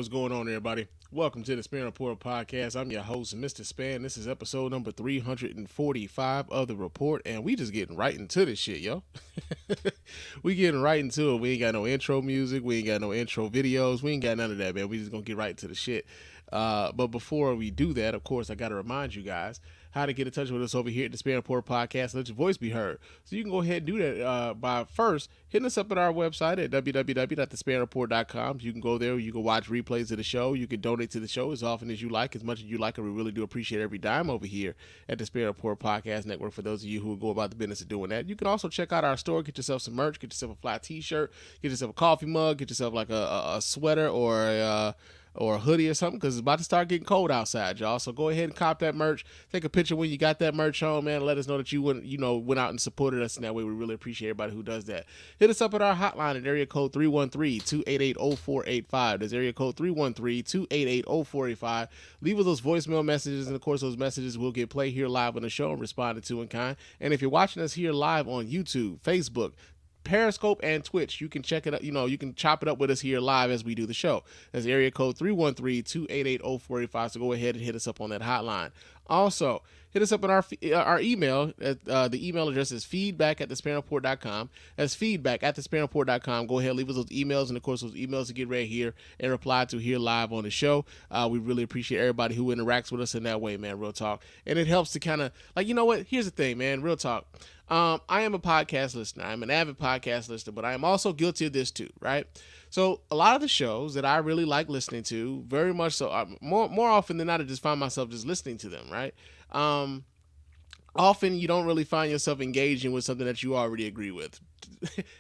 what's going on, everybody? Welcome to the Spann Report podcast. I'm your host, Mr. Spann. This is episode number 345 of the report, and we just getting right into this shit, yo. We getting right into it. We ain't got no intro music. We ain't got no intro videos. We ain't got none of that, man. We just gonna get right into the shit. But before we do that, of course, I got to remind you guys how to get in touch with us over here at the Spann Report podcast and let your voice be heard. So you can go ahead and do that by first hitting us up at our website at www.thespannreport.com. You can go there. You can watch replays of the show. You can donate to the show as often as you like, as much as you like, and we really do appreciate every dime over here at the Spann Report Podcast Network for those of you who will go about the business of doing that. You can also check out our store, get yourself some merch, get yourself a fly t-shirt, get yourself a coffee mug, get yourself like a sweater or a hoodie or something, because it's about to start getting cold outside, y'all. So go ahead and cop that merch. Take a picture when you got that merch on, man. Let us know that you went out and supported us in that way. We really appreciate everybody who does that. Hit us up at our hotline at area code 313-288-0485. That's area code 313-288-0485. Leave us those voicemail messages, and of course those messages will get played here live on the show and responded to in kind. And if you're watching us here live on YouTube, Facebook, Periscope, and Twitch, you can check it out. You can chop it up with us here live as we do the show. That's area code 313-288-0485. So go ahead and hit us up on that hotline. Also, hit us up on our email. The email address is feedback@thespannreport.com. That's feedback@thespannreport.com. Go ahead, leave us those emails, and of course, those emails to get right here and reply to here live on the show. We really appreciate everybody who interacts with us in that way, man. Real talk, and it helps to kind of what? Here's the thing, man. Real talk. I am a podcast listener. I'm an avid podcast listener, but I am also guilty of this too, right? So a lot of the shows that I really like listening to, very much so, more often than not, I just find myself just listening to them, right? Often you don't really find yourself engaging with something that you already agree with.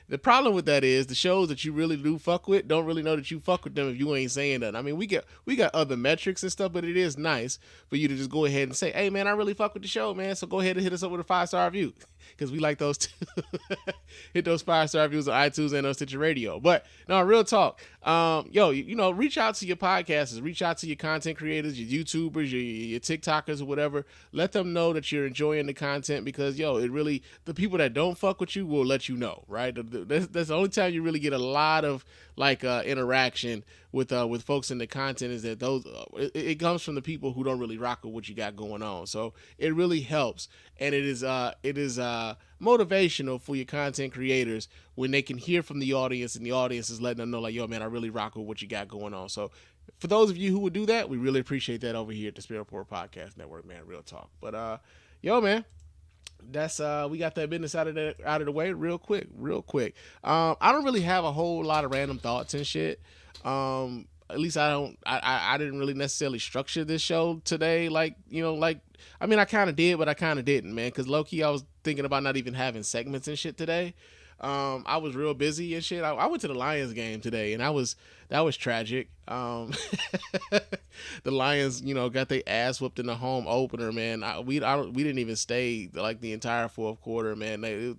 The problem with that is the shows that you really do fuck with don't really know that you fuck with them if you ain't saying that. I mean, we got other metrics and stuff, but it is nice for you to just go ahead and say, hey, man, I really fuck with the show, man. So go ahead and hit us up with a 5-star review, because we like those too. Hit those 5-star reviews on iTunes and on Stitcher Radio. But no, real talk. Reach out to your podcasters, reach out to your content creators, your YouTubers, your TikTokers or whatever. Let them know that you're enjoying the content, because the people that don't fuck with you will let you know, right? That's the only time you really get a lot of interaction with folks in the content, is that it comes from the people who don't really rock with what you got going on. So it really helps, and it is motivational for your content creators when they can hear from the audience, and the audience is letting them know, like, yo, man, I really rock with what you got going on. So for those of you who would do that, we really appreciate that over here at the Spann Report Podcast Network, man. Real talk. But man, that's we got that business out of the way real quick. I don't really have a whole lot of random thoughts and shit. At least I didn't really necessarily structure this show today. I kind of did, but I kind of didn't, man. Cause low key, I was thinking about not even having segments and shit today. I was real busy and shit. I went to the Lions game today, and that was tragic. The Lions, got their ass whooped in the home opener, man. We didn't even stay like the entire fourth quarter, man.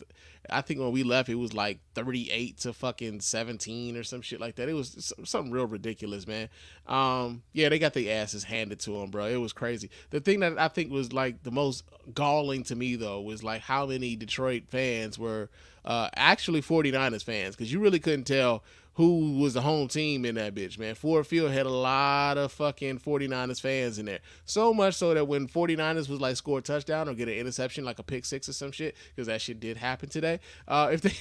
I think when we left, it was like 38-17 or some shit like that. It was something real ridiculous, man. They got their asses handed to them, bro. It was crazy. The thing that I think was like the most galling to me, though, was like how many Detroit fans were actually 49ers fans, because you really couldn't tell who was the home team in that bitch, man. Ford Field had a lot of fucking 49ers fans in there. So much so that when 49ers was like score a touchdown or get an interception, like a pick six or some shit, because that shit did happen today. If they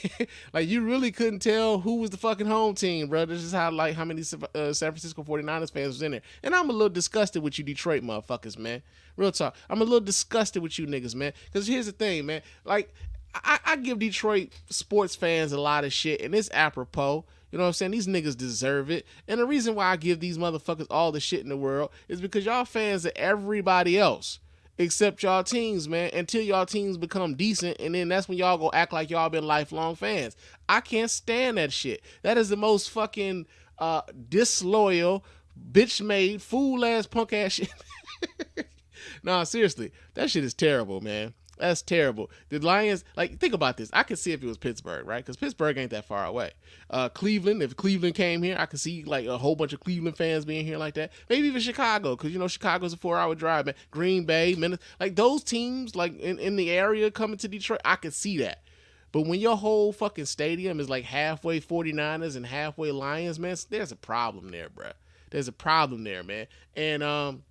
you really couldn't tell who was the fucking home team, bro. This is how many San Francisco 49ers fans was in there. And I'm a little disgusted with you Detroit motherfuckers, man. Real talk. I'm a little disgusted with you niggas, man. Because here's the thing, man. I give Detroit sports fans a lot of shit, and it's apropos. You know what I'm saying? These niggas deserve it. And the reason why I give these motherfuckers all the shit in the world is because y'all fans of everybody else except y'all teams, man, until y'all teams become decent, and then that's when y'all go act like y'all been lifelong fans. I can't stand that shit. That is the most fucking disloyal, bitch-made, fool-ass, punk-ass shit. Nah, seriously. That shit is terrible, man. That's terrible. The Lions, think about this. I could see if it was Pittsburgh, right? Because Pittsburgh ain't that far away. Cleveland, if Cleveland came here, I could see a whole bunch of Cleveland fans being here like that. Maybe even Chicago, because Chicago's a 4-hour drive, man. Green Bay, Minnesota, those teams, in the area coming to Detroit, I could see that. But when your whole fucking stadium is halfway 49ers and halfway Lions, man, there's a problem there, bruh. there's a problem there, man. And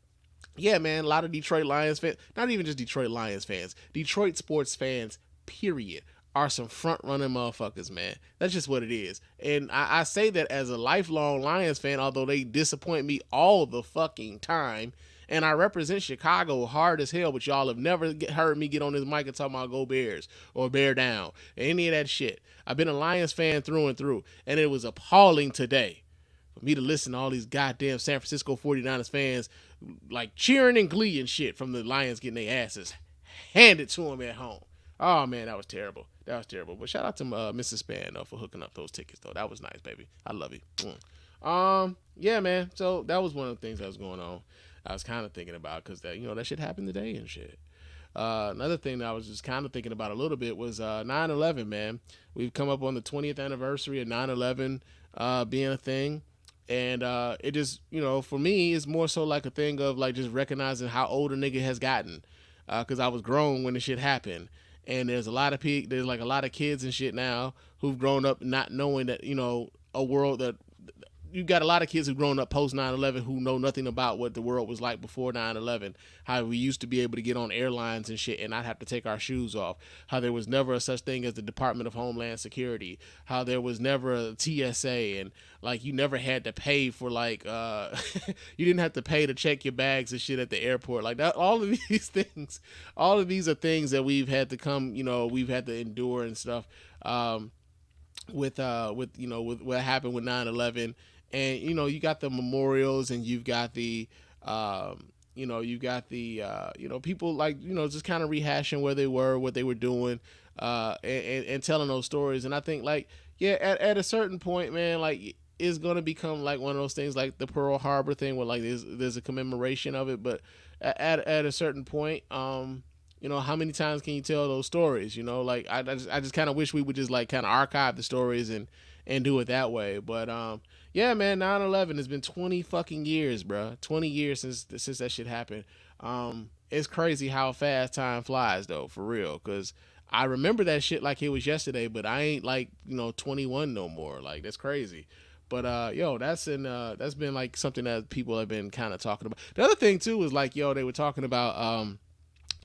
yeah, man, a lot of Detroit Lions fans, not even just Detroit Lions fans, Detroit sports fans, period, are some front running motherfuckers, man. That's just what it is. And I say that as a lifelong Lions fan, although they disappoint me all the fucking time. And I represent Chicago hard as hell, but y'all have never heard me get on this mic and talk about go Bears or bear down, any of that shit. I've been a Lions fan through and through, and it was appalling today for me to listen to all these goddamn San Francisco 49ers fans like cheering and glee and shit from the Lions getting their asses handed to them at home. Oh man, that was terrible. That was terrible. But shout out to Mrs. Spann for hooking up those tickets though. That was nice, baby. I love you. Yeah, man. So that was one of the things that was going on. I was kind of thinking about because that that shit happened today and shit. Another thing that I was just kind of thinking about a little bit was 9/11, man. We've come up on the 20th anniversary of 9/11 being a thing. And it just, for me, it's more so like a thing of like just recognizing how old a nigga has gotten. Because I was grown when the shit happened. And there's a lot of there's like a lot of kids and shit now who've grown up not knowing that, a world that you got a lot of kids who've grown up post 9/11 who know nothing about what the world was like before 9/11. How we used to be able to get on airlines and shit and not have to take our shoes off. How there was never a such thing as the Department of Homeland Security. How there was never a TSA and like you never had to pay for like you didn't have to pay to check your bags and shit at the airport. Like that, all of these things, all of these are things that we've had to we've had to endure and stuff. With what happened with 9/11. And you got the memorials, and you've got the people like just kind of rehashing where they were, what they were doing, and telling those stories. And I think like at a certain point, man, like it's gonna become like one of those things like the Pearl Harbor thing, where like there's a commemoration of it, but at a certain point, how many times can you tell those stories? Like I just kind of wish we would just like kind of archive the stories and do it that way. But yeah, man, 9/11 has been 20 fucking years, bro. 20 years since that shit happened. It's crazy how fast time flies though, for real. Cause I remember that shit like it was yesterday, but I ain't like 21 no more. Like that's crazy. But that's been like something that people have been kind of talking about. The other thing too is like they were talking about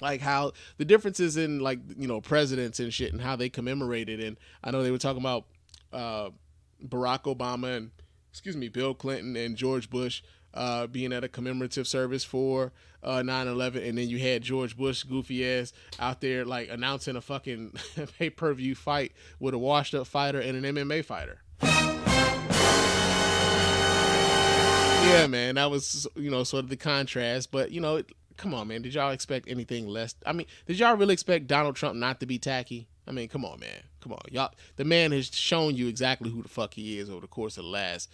like how the differences in like presidents and shit and how they commemorated. And I know they were talking about Barack Obama and Bill Clinton and George Bush being at a commemorative service for 9/11, and then you had George Bush goofy ass out there like announcing a fucking pay-per-view fight with a washed up fighter and an MMA fighter. Yeah, man, that was sort of the contrast, but come on, man, did y'all expect anything less? I mean, did y'all really expect Donald Trump not to be tacky? I mean, come on, man. Come on. Y'all, the man has shown you exactly who the fuck he is over the course of the last,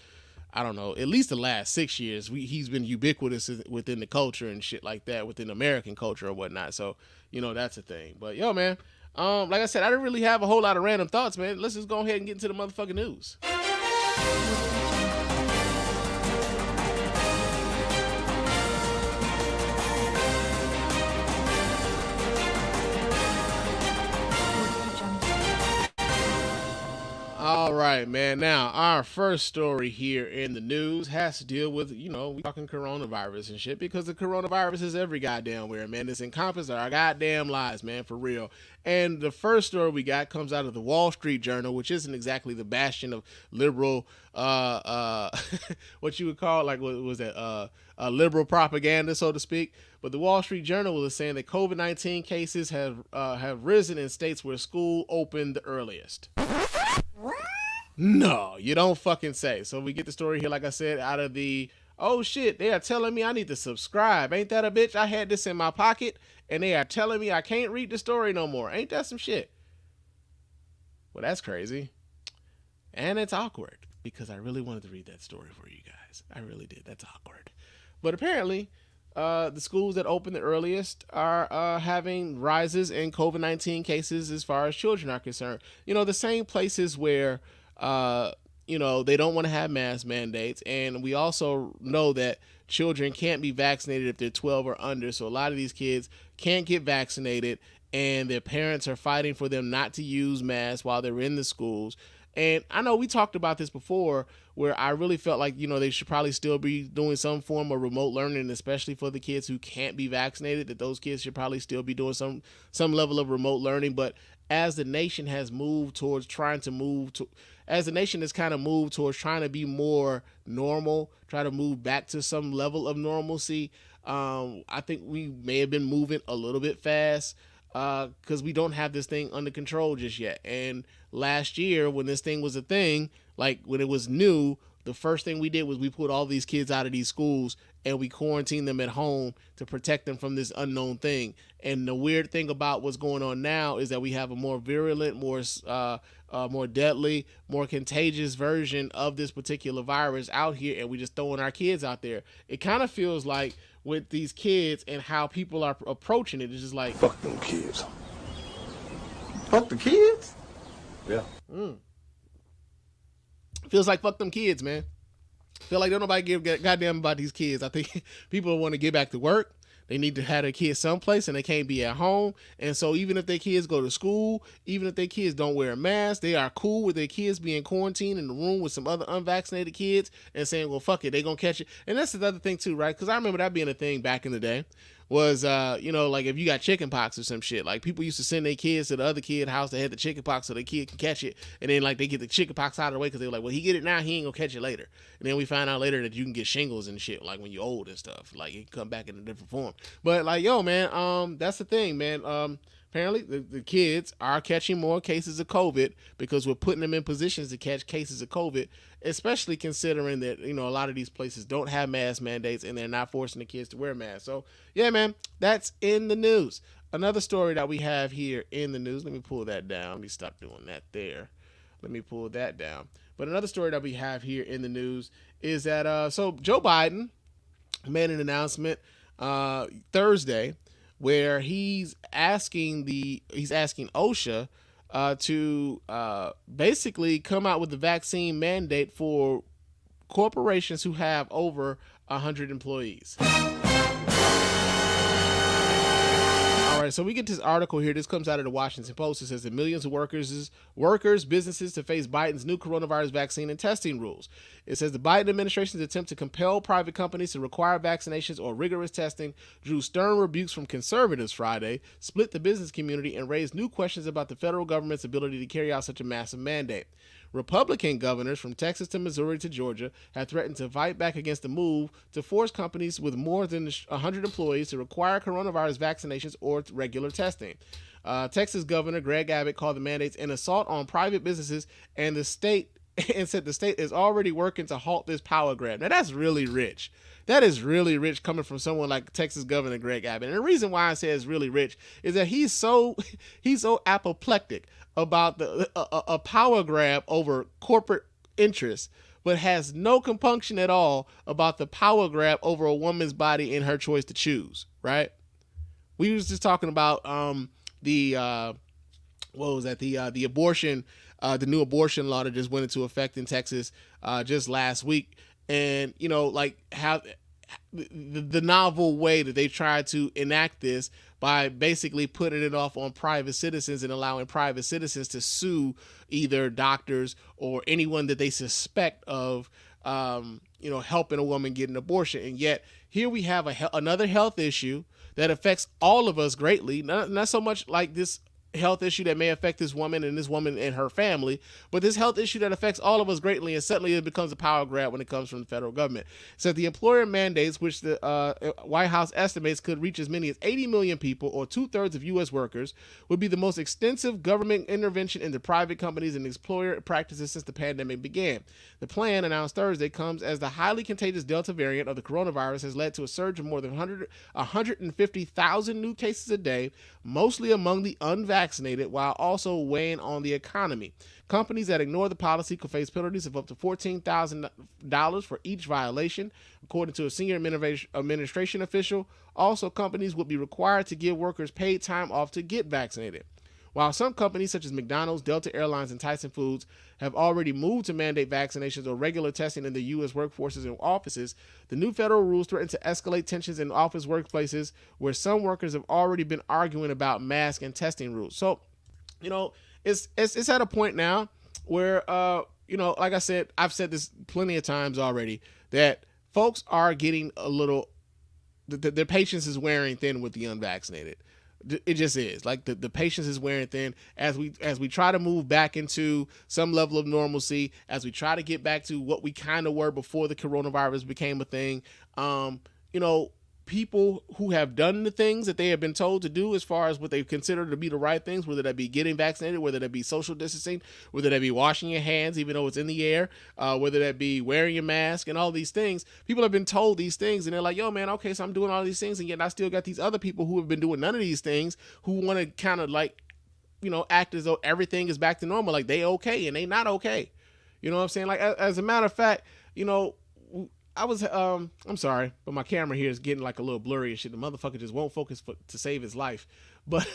I don't know, at least the last 6 years. He's been ubiquitous within the culture and shit like that, within American culture or whatnot. So, that's a thing. But, man, like I said, I didn't really have a whole lot of random thoughts, man. Let's just go ahead and get into the motherfucking news. All right, man. Now, our first story here in the news has to deal with, we talking coronavirus and shit, because the coronavirus is every goddamn where, man. It's encompassed our goddamn lives, man, for real. And the first story we got comes out of the Wall Street Journal, which isn't exactly the bastion of liberal, what you would call, like, what was that, liberal propaganda, so to speak. But the Wall Street Journal is saying that COVID-19 cases have risen in states where school opened the earliest. No, you don't fucking say. So we get the story here, like I said, out of the, oh shit, they are telling me I need to subscribe. Ain't that a bitch? I had this in my pocket, and they are telling me I can't read the story no more. Ain't that some shit? Well, that's crazy. And it's awkward, because I really wanted to read that story for you guys. I really did. That's awkward. But apparently, the schools that open the earliest are having rises in COVID-19 cases as far as children are concerned. The same places where they don't want to have mask mandates. And we also know that children can't be vaccinated if they're 12 or under. So a lot of these kids can't get vaccinated, and their parents are fighting for them not to use masks while they're in the schools. And I know we talked about this before, where I really felt like, they should probably still be doing some form of remote learning, especially for the kids who can't be vaccinated, that those kids should probably still be doing some level of remote learning. But as the nation has moved towards trying to move to, as the nation has kind of moved towards trying to be more normal, try to move back to some level of normalcy, I think we may have been moving a little bit fast, because we don't have this thing under control just yet. And last year, when this thing was a thing, like when it was new, the first thing we did was we put all these kids out of these schools and we quarantined them at home to protect them from this unknown thing. And the weird thing about what's going on now is that we have a more virulent, more deadly, more contagious version of this particular virus out here, and we just throwing our kids out there. It kind of feels like with these kids and how people are approaching it, it's just like, fuck them kids. Fuck the kids? Yeah. Feels like fuck them kids, man. Feel like don't nobody give a goddamn about these kids. I think people want to get back to work. They need to have their kids someplace and they can't be at home. And so even if their kids go to school, even if their kids don't wear a mask, they are cool with their kids being quarantined in the room with some other unvaccinated kids and saying, well, fuck it, they gonna catch it. And that's the other thing too, right? Because I remember that being a thing back in the day. Was like if you got chicken pox or some shit, like people used to send their kids to the other kid house that had the chicken pox so the kid can catch it, and then like they get the chicken pox out of the way because they're like, well, he get it now, he ain't gonna catch it later. And then we find out later that you can get shingles and shit, like when you're old and stuff, like it can come back in a different form. But like, yo, man, that's the thing, man. Apparently the kids are catching more cases of COVID because we're putting them in positions to catch cases of COVID, especially considering that, a lot of these places don't have mask mandates and they're not forcing the kids to wear masks. So yeah, man, that's in the news. Another story that we have here in the news, let me pull that down. Let me stop doing that there. Let me pull that down. But another story that we have here in the news is that, so Joe Biden made an announcement Thursday where he's asking OSHA to basically come out with the vaccine mandate for corporations who have over 100 employees. All right, so we get this article here. This comes out of the Washington Post. It says that millions of workers, businesses to face Biden's new coronavirus vaccine and testing rules. It says the Biden administration's attempt to compel private companies to require vaccinations or rigorous testing drew stern rebukes from conservatives Friday, split the business community, and raised new questions about the federal government's ability to carry out such a massive mandate. Republican governors from Texas to Missouri to Georgia have threatened to fight back against the move to force companies with more than 100 employees to require coronavirus vaccinations or regular testing. Texas Governor Greg Abbott called the mandates an assault on private businesses and the state, and said the state is already working to halt this power grab. Now that's really rich. That is really rich coming from someone like Texas Governor Greg Abbott. And the reason why I say it's really rich is that he's so apoplectic about a power grab over corporate interests, but has no compunction at all about the power grab over a woman's body and her choice to choose, right? We was just talking about the abortion, the new abortion law that just went into effect in Texas just last week. And, like how the novel way that they tried to enact this by basically putting it off on private citizens and allowing private citizens to sue either doctors or anyone that they suspect of, helping a woman get an abortion. And yet here we have another health issue that affects all of us greatly. Not so much like this health issue that may affect this woman and her family, but this health issue that affects all of us greatly, and suddenly it becomes a power grab when it comes from the federal government. So the employer mandates, which the White House estimates could reach as many as 80 million people, or 2/3 of U.S. workers, would be the most extensive government intervention into private companies and employer practices since the pandemic began. The plan, announced Thursday, comes as the highly contagious Delta variant of the coronavirus has led to a surge of more than 150,000 new cases a day, mostly among the unvaccinated, while also weighing on the economy. Companies that ignore the policy could face penalties of up to $14,000 for each violation, according to a senior administration official. Also, companies would be required to give workers paid time off to get vaccinated. While some companies such as McDonald's, Delta Airlines, and Tyson Foods have already moved to mandate vaccinations or regular testing in the U.S. workforces and offices, the new federal rules threaten to escalate tensions in office workplaces where some workers have already been arguing about mask and testing rules. So, it's at a point now where like I said, I've said this plenty of times already, that folks are getting a little, their patience is wearing thin with the unvaccinated. It just is, like, the patience is wearing thin as we try to move back into some level of normalcy, as we try to get back to what we kind of were before the coronavirus became a thing. You know, people who have done the things that they have been told to do as far as what they consider to be the right things, whether that be getting vaccinated, whether that be social distancing, whether that be washing your hands even though it's in the air, whether that be wearing your mask and all these things. People have been told these things and they're like, yo man, okay, so I'm doing all these things, and yet I still got these other people who have been doing none of these things, who want to kind of like, act as though everything is back to normal, like they okay and they not okay. You know what I'm saying? Like, as a matter of fact, I was I'm sorry, but my camera here is getting like a little blurry and shit. The motherfucker just won't focus to save his life. But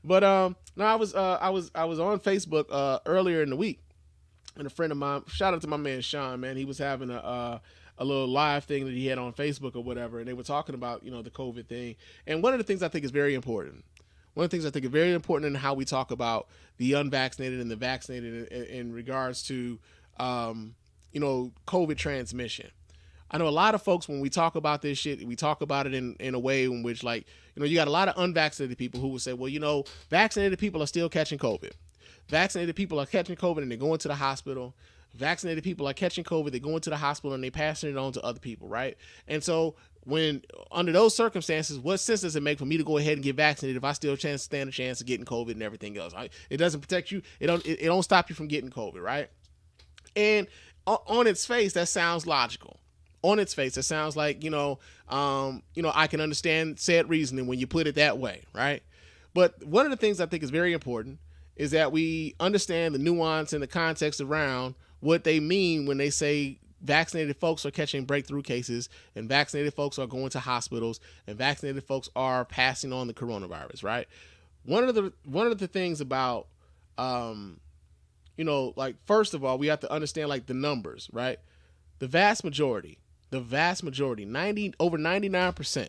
no, I was on Facebook earlier in the week, and a friend of mine, shout out to my man Sean, man, he was having a little live thing that he had on Facebook or whatever, and they were talking about the COVID thing. And one of the things I think is very important. One of the things I think is very important in how we talk about the unvaccinated and the vaccinated in regards to COVID transmission. I know a lot of folks, when we talk about this shit, we talk about it in a way in which, like, you got a lot of unvaccinated people who will say, well, vaccinated people are still catching COVID. Vaccinated people are catching COVID and they're going to the hospital. Vaccinated people are catching COVID, they're going to the hospital and they're passing it on to other people, right? And so when, under those circumstances, what sense does it make for me to go ahead and get vaccinated if I still stand a chance of getting COVID and everything else? Right? It doesn't protect you. It don't stop you from getting COVID, right? And on its face, that sounds logical. On its face, it sounds like, I can understand said reasoning when you put it that way, right? But one of the things I think is very important is that we understand the nuance and the context around what they mean when they say vaccinated folks are catching breakthrough cases and vaccinated folks are going to hospitals and vaccinated folks are passing on the coronavirus, right? One of the things about, like, first of all, we have to understand, like, the numbers, right? The vast majority, over 99%,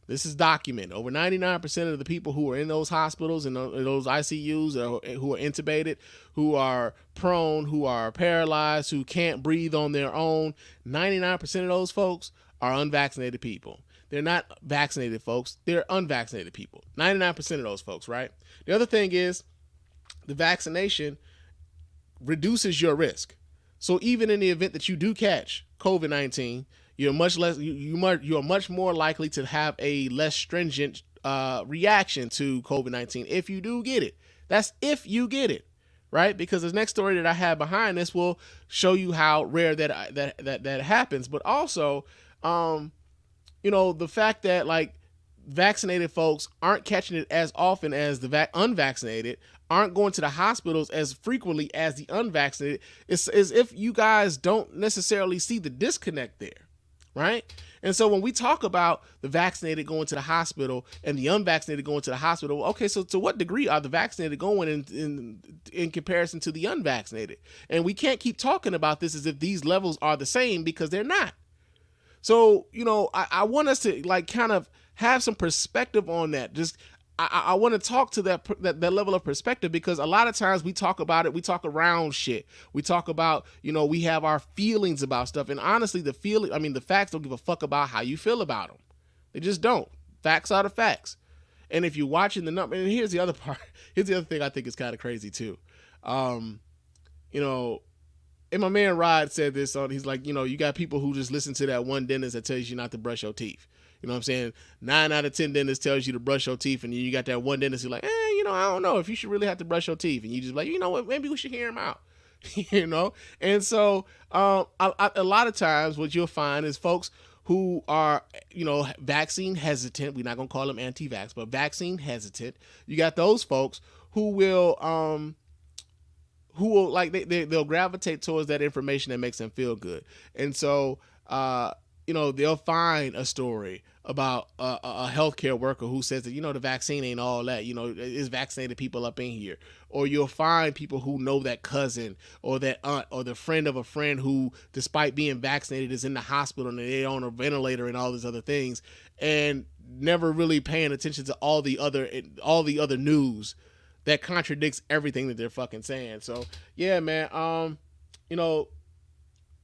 this is documented, over 99% of the people who are in those hospitals and those ICUs, who are intubated, who are prone, who are paralyzed, who can't breathe on their own, 99% of those folks are unvaccinated people. They're not vaccinated folks, they're unvaccinated people. 99% of those folks, right? The other thing is, the vaccination reduces your risk. So even in the event that you do catch COVID-19, you're much more likely to have a less stringent reaction to COVID-19 if you do get it. That's if you get it, right? Because the next story that I have behind this will show you how rare that happens. But also, the fact that, like, vaccinated folks aren't catching it as often as the unvaccinated, aren't going to the hospitals as frequently as the unvaccinated, is as if you guys don't necessarily see the disconnect there, right? And so when we talk about the vaccinated going to the hospital and the unvaccinated going to the hospital, okay, so to what degree are the vaccinated going in comparison to the unvaccinated? And we can't keep talking about this as if these levels are the same, because they're not. So, I want us to, like, kind of have some perspective on that. Just, I want to talk to that level of perspective, because a lot of times we talk about it, we talk around shit. We talk about, we have our feelings about stuff. And honestly, the facts don't give a fuck about how you feel about them. They just don't. Facts are the facts. And if you're watching the number, and here's the other part, here's the other thing I think is kind of crazy too. And my man Rod said this he's like, you got people who just listen to that one dentist that tells you not to brush your teeth. You know what I'm saying? 9 out of 10 dentists tells you to brush your teeth, and then you got that one dentist who's like, I don't know if you should really have to brush your teeth. And you just like, you know what, maybe we should hear him out. And so a lot of times what you'll find is folks who are, vaccine hesitant. We're not going to call them anti-vax, but vaccine hesitant. You got those folks who will like, they'll gravitate towards that information that makes them feel good. And so, they'll find a story about a healthcare worker who says that, the vaccine ain't all that, it's vaccinated people up in here. Or you'll find people who know that cousin or that aunt or the friend of a friend who, despite being vaccinated, is in the hospital and they're on a ventilator and all these other things, and never really paying attention to all the other news that contradicts everything that they're fucking saying. So yeah, man. You know,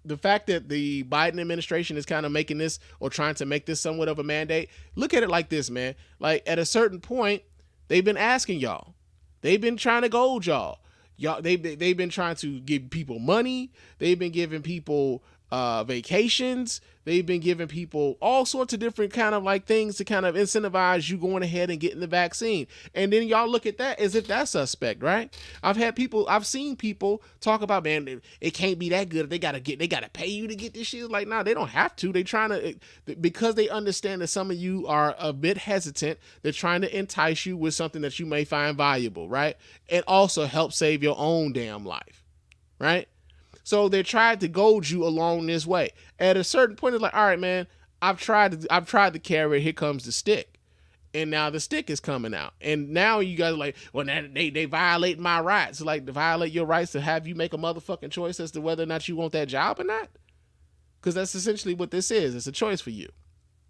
the fact that the Biden administration is kind of making this or trying to make this somewhat of a mandate, look at it like this, man. Like at a certain point, they've been asking y'all. They've been trying to goad y'all. They've been trying to give people money. They've been giving people vacations. They've been giving people all sorts of different kind of like things to kind of incentivize you going ahead and getting the vaccine. And then y'all look at that as if that's suspect, right? I've seen people talk about, man, it can't be that good. They gotta pay you to get this shit. Like, nah, they don't have to. They trying to, because they understand that some of you are a bit hesitant. They're trying to entice you with something that you may find valuable, right? And also help save your own damn life, right? So they tried to goad you along this way. At a certain point, it's like, all right, man, I've tried the carrot. Here comes the stick, and now the stick is coming out. And now you guys are like, well, now they violate my rights. Like, to violate your rights to have you make a motherfucking choice as to whether or not you want that job or not. Because that's essentially what this is. It's a choice for you.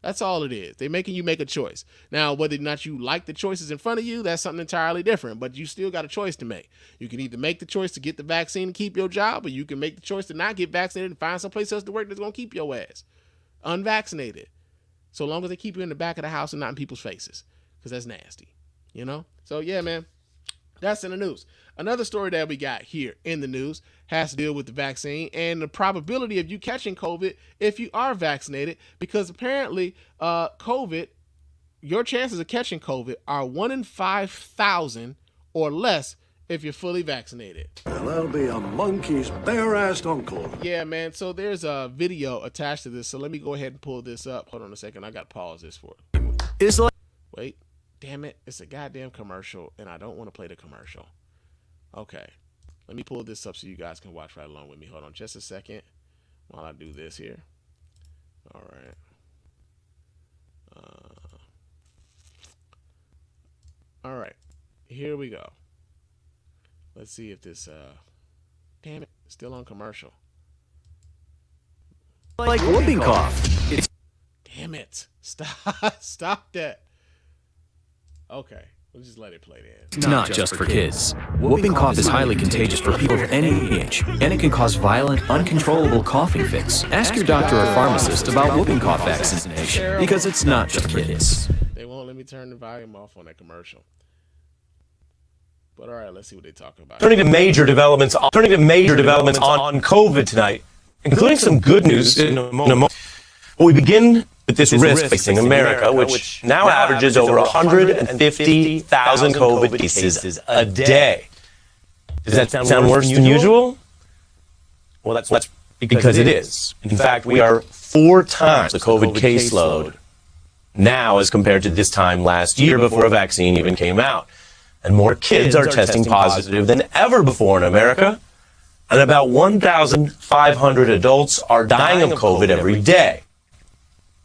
That's all it is. They're making you make a choice. Now, whether or not you like the choices in front of you, that's something entirely different. But you still got a choice to make. You can either make the choice to get the vaccine and keep your job, or you can make the choice to not get vaccinated and find someplace else to work that's going to keep your ass unvaccinated. So long as they keep you in the back of the house and not in people's faces, because that's nasty, you know? So, yeah, man. That's in the news. Another story that we got here in the news has to deal with the vaccine and the probability of you catching COVID if you are vaccinated, because apparently COVID, your chances of catching COVID are 1 in 5,000 or less if you're fully vaccinated. Well, that'll be a monkey's bare-assed uncle. Yeah, man. So there's a video attached to this. So let me go ahead and pull this up. Hold on a second. I got to pause this for it. It's like... Wait. Damn it. It's a goddamn commercial, and I don't want to play the commercial. Okay. Let me pull this up so you guys can watch right along with me. Hold on just a second while I do this here. All right. All right. Here we go. Let's see if this... Damn it. It's still on commercial. Like whooping cough. It's... Damn it. Stop that. Okay, we'll just let it play then. Not just for kids. Whooping cough is highly contagious for people of any age, and it can cause violent, uncontrollable coughing fits. Ask your doctor or pharmacist about whooping cough vaccination, because it's not just for kids. They won't let me turn the volume off on that commercial. But all right, let's see what they talk about. Turning to major developments on COVID tonight, including some good news in a moment. Well, we begin with this risk facing America, which now averages over 150,000 COVID cases a day. Does that sound worse than usual? Well, that's because it is. In fact, we are 4 times the COVID caseload now as compared to this time last year before a vaccine even came out. And more kids are testing positive than ever before in America. And about 1,500 adults are dying of COVID every day.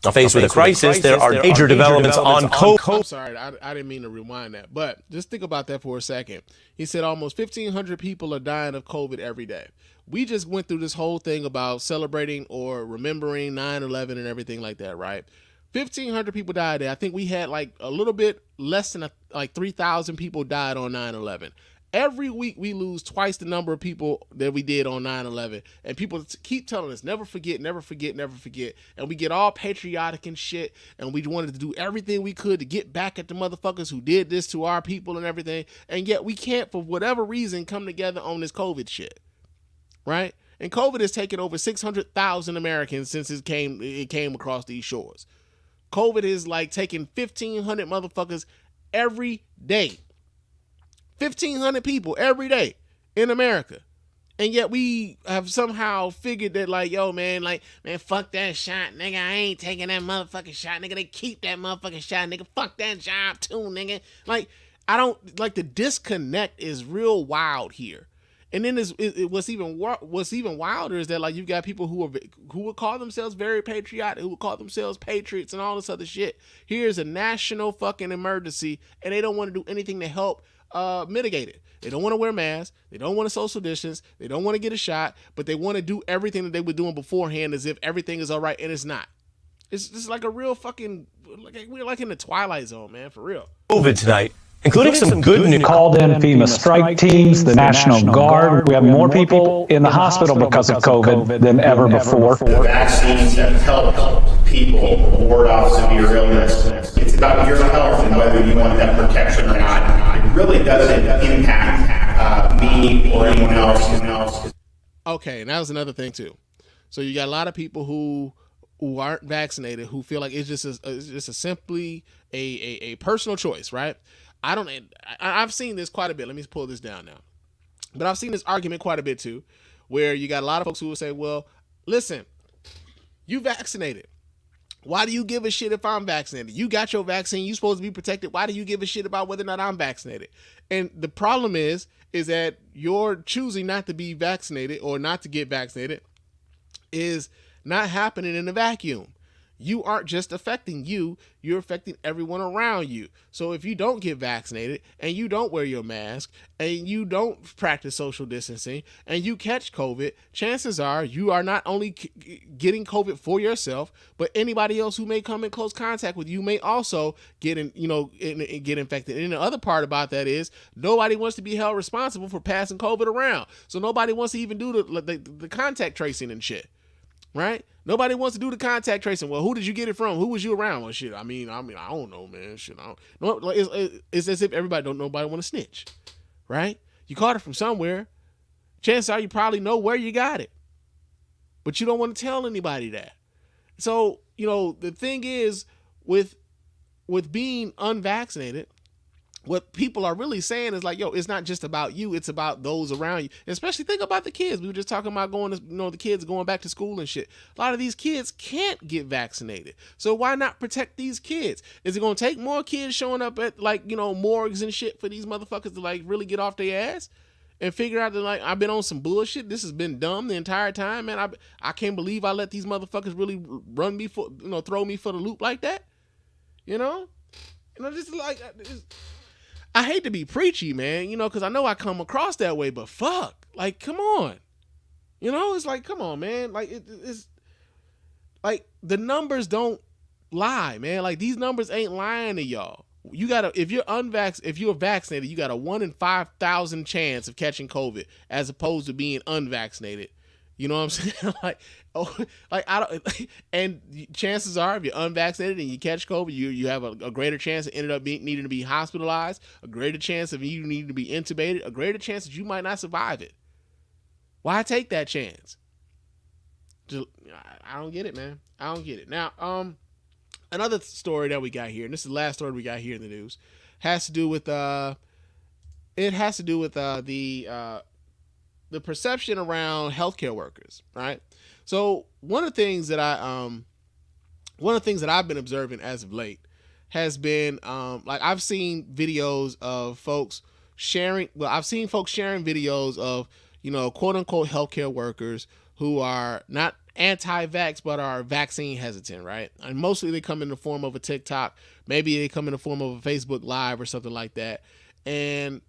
Now, faced with a crisis, there are major developments on COVID. I'm sorry, I didn't mean to rewind that, but just think about that for a second. He said almost 1,500 people are dying of COVID every day. We just went through this whole thing about celebrating or remembering 9/11 and everything like that, right? 1,500 people died there. I think we had like a little bit less than like 3,000 people died on 9/11. Every week we lose twice the number of people that we did on 9/11. And people keep telling us, never forget, never forget, never forget. And we get all patriotic and shit. And we wanted to do everything we could to get back at the motherfuckers who did this to our people and everything. And yet we can't, for whatever reason, come together on this COVID shit. Right? And COVID has taken over 600,000 Americans since it came across these shores. COVID is like taking 1,500 motherfuckers every day. 1,500 people every day in America. And yet we have somehow figured that like, yo, man, fuck that shot, nigga. I ain't taking that motherfucking shot, nigga. They keep that motherfucking shot, nigga. Fuck that job too, nigga. Like, I don't, like, the disconnect is real wild here. And then what's even wilder is that like you've got people who would call themselves very patriotic, who would call themselves patriots and all this other shit. Here's a national fucking emergency, and they don't want to do anything to help mitigate it. They don't want to wear masks. They don't want to social distance. They don't want to get a shot, but they want to do everything that they were doing beforehand as if everything is all right, and it's not. It's just like a real fucking, we're like in the Twilight Zone, man, for real. COVID tonight, including some good news. Called in FEMA strike teams, the National Guard. We have more people in the hospital because of COVID than ever before. The vaccines have helped people ward off severe illness. It's about your health and whether you want that protection or not. It really doesn't impact me or anyone else. Okay, and that was another thing too. So you got a lot of people who aren't vaccinated who feel like it's just simply a personal choice, right? I've seen this quite a bit. Let me pull this down now. But I've seen this argument quite a bit too, where you got a lot of folks who will say, well, listen, you vaccinated. Why do you give a shit if I'm vaccinated? You got your vaccine. You supposed to be protected. Why do you give a shit about whether or not I'm vaccinated? And the problem is that you're choosing not to be vaccinated or not to get vaccinated is not happening in a vacuum. You aren't just affecting you, you're affecting everyone around you. So if you don't get vaccinated and you don't wear your mask and you don't practice social distancing and you catch COVID, chances are you are not only getting COVID for yourself, but anybody else who may come in close contact with you may also get infected. And the other part about that is nobody wants to be held responsible for passing COVID around. So nobody wants to even do the contact tracing and shit. Right? Nobody wants to do the contact tracing. Well, who did you get it from? Who was you around? Well, shit. I mean, I don't know, man. Shit, I don't. No, like, it's as if nobody want to snitch, right? You caught it from somewhere. Chances are you probably know where you got it, but you don't want to tell anybody that. So the thing is with being unvaccinated, what people are really saying is like, yo, it's not just about you, it's about those around you. Especially think about the kids. We were just talking about the kids going back to school and shit. A lot of these kids can't get vaccinated. So why not protect these kids? Is it going to take more kids showing up at morgues and shit for these motherfuckers to really get off their ass and figure out that I've been on some bullshit. This has been dumb the entire time, man. I can't believe I let these motherfuckers really run me for, throw me for the loop like that. I hate to be preachy, man, because I know I come across that way, but fuck, come on. It's like, come on, man. It's like the numbers don't lie, man. Like these numbers ain't lying to y'all. You gotta, if you're vaccinated, you got a 1 in 5,000 chance of catching COVID as opposed to being unvaccinated. You know what I'm saying? And chances are, if you're unvaccinated and you catch COVID, you have a greater chance of ended up needing to be hospitalized, a greater chance of you needing to be intubated, a greater chance that you might not survive it. Why take that chance? I don't get it, man. I don't get it. Now, another story that we got here, and this is the last story we got here in the news, has to do with the perception around healthcare workers, right? So one of the things that I've been observing as of late has been I've seen videos of folks sharing. Well, I've seen folks sharing videos of quote unquote healthcare workers who are not anti-vax but are vaccine hesitant, right? And mostly they come in the form of a TikTok, maybe they come in the form of a Facebook Live or something like that, and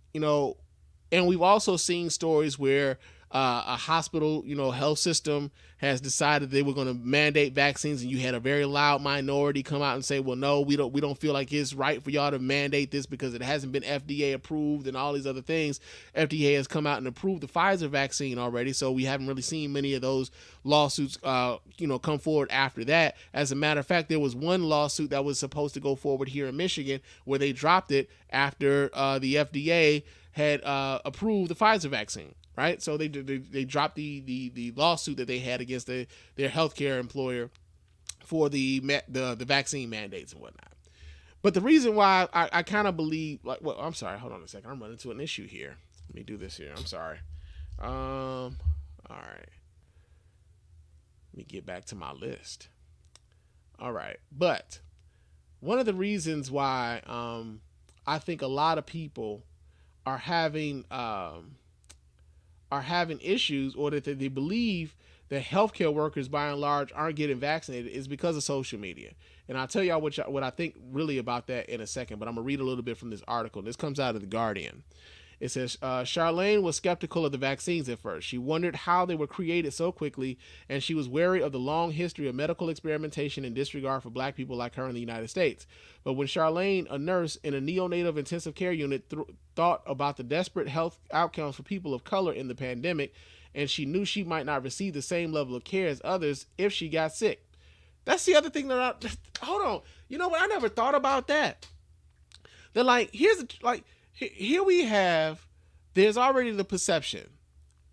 and we've also seen stories where a hospital, health system has decided they were going to mandate vaccines, and you had a very loud minority come out and say, well, no, we don't feel like it's right for y'all to mandate this because it hasn't been FDA approved and all these other things. FDA has come out and approved the Pfizer vaccine already, so we haven't really seen many of those lawsuits, come forward after that. As a matter of fact, there was one lawsuit that was supposed to go forward here in Michigan where they dropped it after the FDA had approved the Pfizer vaccine, right? So they dropped the lawsuit that they had against their healthcare employer for the vaccine mandates and whatnot. But the reason why I kind of believe, I'm sorry, hold on a second, I'm running into an issue here. Let me do this here. I'm sorry. All right. Let me get back to my list. All right, but one of the reasons why I think a lot of people are having issues, or that they believe that healthcare workers by and large aren't getting vaccinated, is because of social media. And I'll tell y'all what I think really about that in a second, but I'm gonna read a little bit from this article. This comes out of The Guardian. It says, Charlene was skeptical of the vaccines at first. She wondered how they were created so quickly, and she was wary of the long history of medical experimentation and disregard for black people like her in the United States. But when Charlene, a nurse in a neonatal intensive care unit, thought about the desperate health outcomes for people of color in the pandemic, and she knew she might not receive the same level of care as others if she got sick. That's the other thing that hold on. You know what? I never thought about that. They're like, here we have, there's already the perception,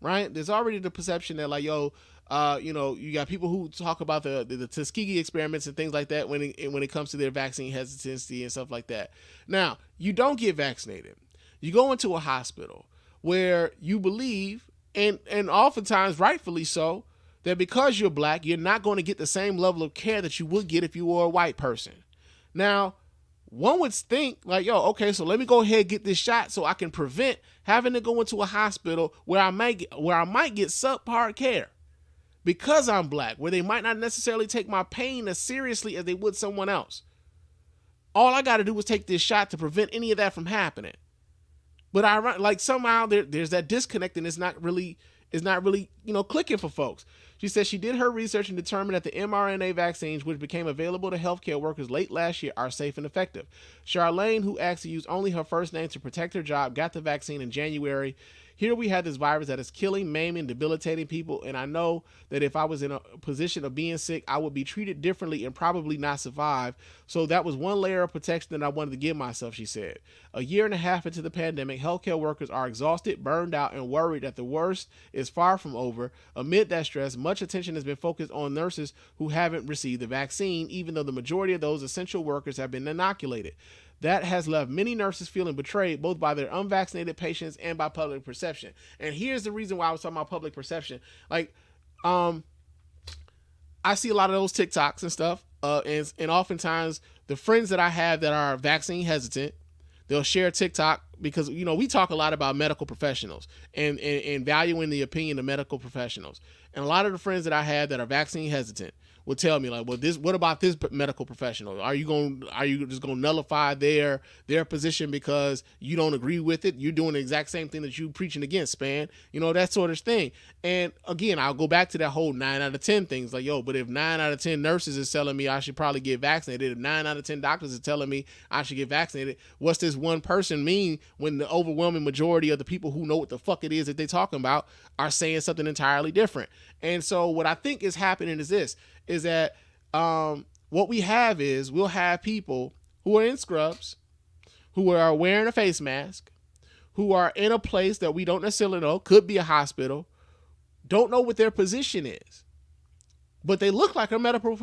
right? There's already the perception that like, yo, you got people who talk about the Tuskegee experiments and things like that when it comes to their vaccine hesitancy and stuff like that. Now, you don't get vaccinated. You go into a hospital where you believe, and oftentimes rightfully so, that because you're black, you're not going to get the same level of care that you would get if you were a white person. Now, one would think like, yo, okay, so let me go ahead and get this shot so I can prevent having to go into a hospital where I might get subpar care because I'm black, where they might not necessarily take my pain as seriously as they would someone else. All I got to do is take this shot to prevent any of that from happening. But like somehow there's that disconnect, and it's not really clicking for folks. She says she did her research and determined that the mRNA vaccines, which became available to healthcare workers late last year, are safe and effective. Charlene, who asked to use only her first name to protect her job, got the vaccine in January. Here we have this virus that is killing, maiming, debilitating people, and I know that if I was in a position of being sick, I would be treated differently and probably not survive. So that was one layer of protection that I wanted to give myself, she said. A year and a half into the pandemic, healthcare workers are exhausted, burned out, and worried that the worst is far from over. Amid that stress, much attention has been focused on nurses who haven't received the vaccine, even though the majority of those essential workers have been inoculated. That has left many nurses feeling betrayed, both by their unvaccinated patients and by public perception. And here's the reason why I was talking about public perception. Like, I see a lot of those TikToks and stuff, and oftentimes the friends that I have that are vaccine hesitant, they'll share TikTok because, we talk a lot about medical professionals and valuing the opinion of medical professionals. And a lot of the friends that I have that are vaccine hesitant will tell me like, well, what about this medical professional? Are you just going to nullify their position because you don't agree with it? You're doing the exact same thing that you preaching against, Spann, that sort of thing. And again, I'll go back to that whole 9 out of 10 things like, yo, but if 9 out of 10 nurses is telling me I should probably get vaccinated, if 9 out of 10 doctors is telling me I should get vaccinated, what's this one person mean when the overwhelming majority of the people who know what the fuck it is that they're talking about are saying something entirely different? And so what I think is happening is this, is that what we have is we'll have people who are in scrubs, who are wearing a face mask, who are in a place that we don't necessarily know, could be a hospital, don't know what their position is, but they look like a medical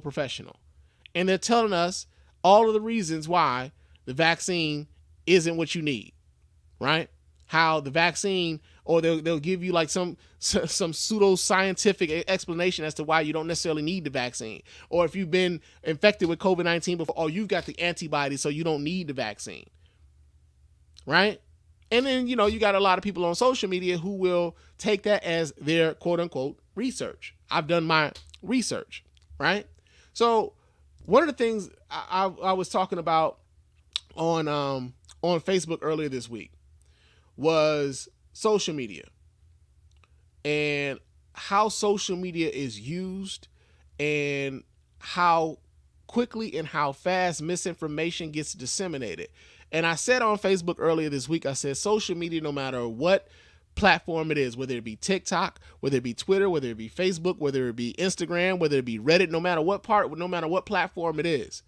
professional, and they're telling us all of the reasons why the vaccine isn't what you need, right? How the vaccine, or they'll give you like some pseudo-scientific explanation as to why you don't necessarily need the vaccine. Or if you've been infected with COVID-19 before, oh, you've got the antibodies, so you don't need the vaccine, right? And then, you got a lot of people on social media who will take that as their quote-unquote research. I've done my research, right? So one of the things I was talking about on Facebook earlier this week was social media and how social media is used and how quickly and how fast misinformation gets disseminated. And I said on Facebook earlier this week, I said social media, no matter what platform it is, whether it be TikTok, whether it be Twitter, whether it be Facebook, whether it be Instagram, whether it be Reddit, no matter what platform it is,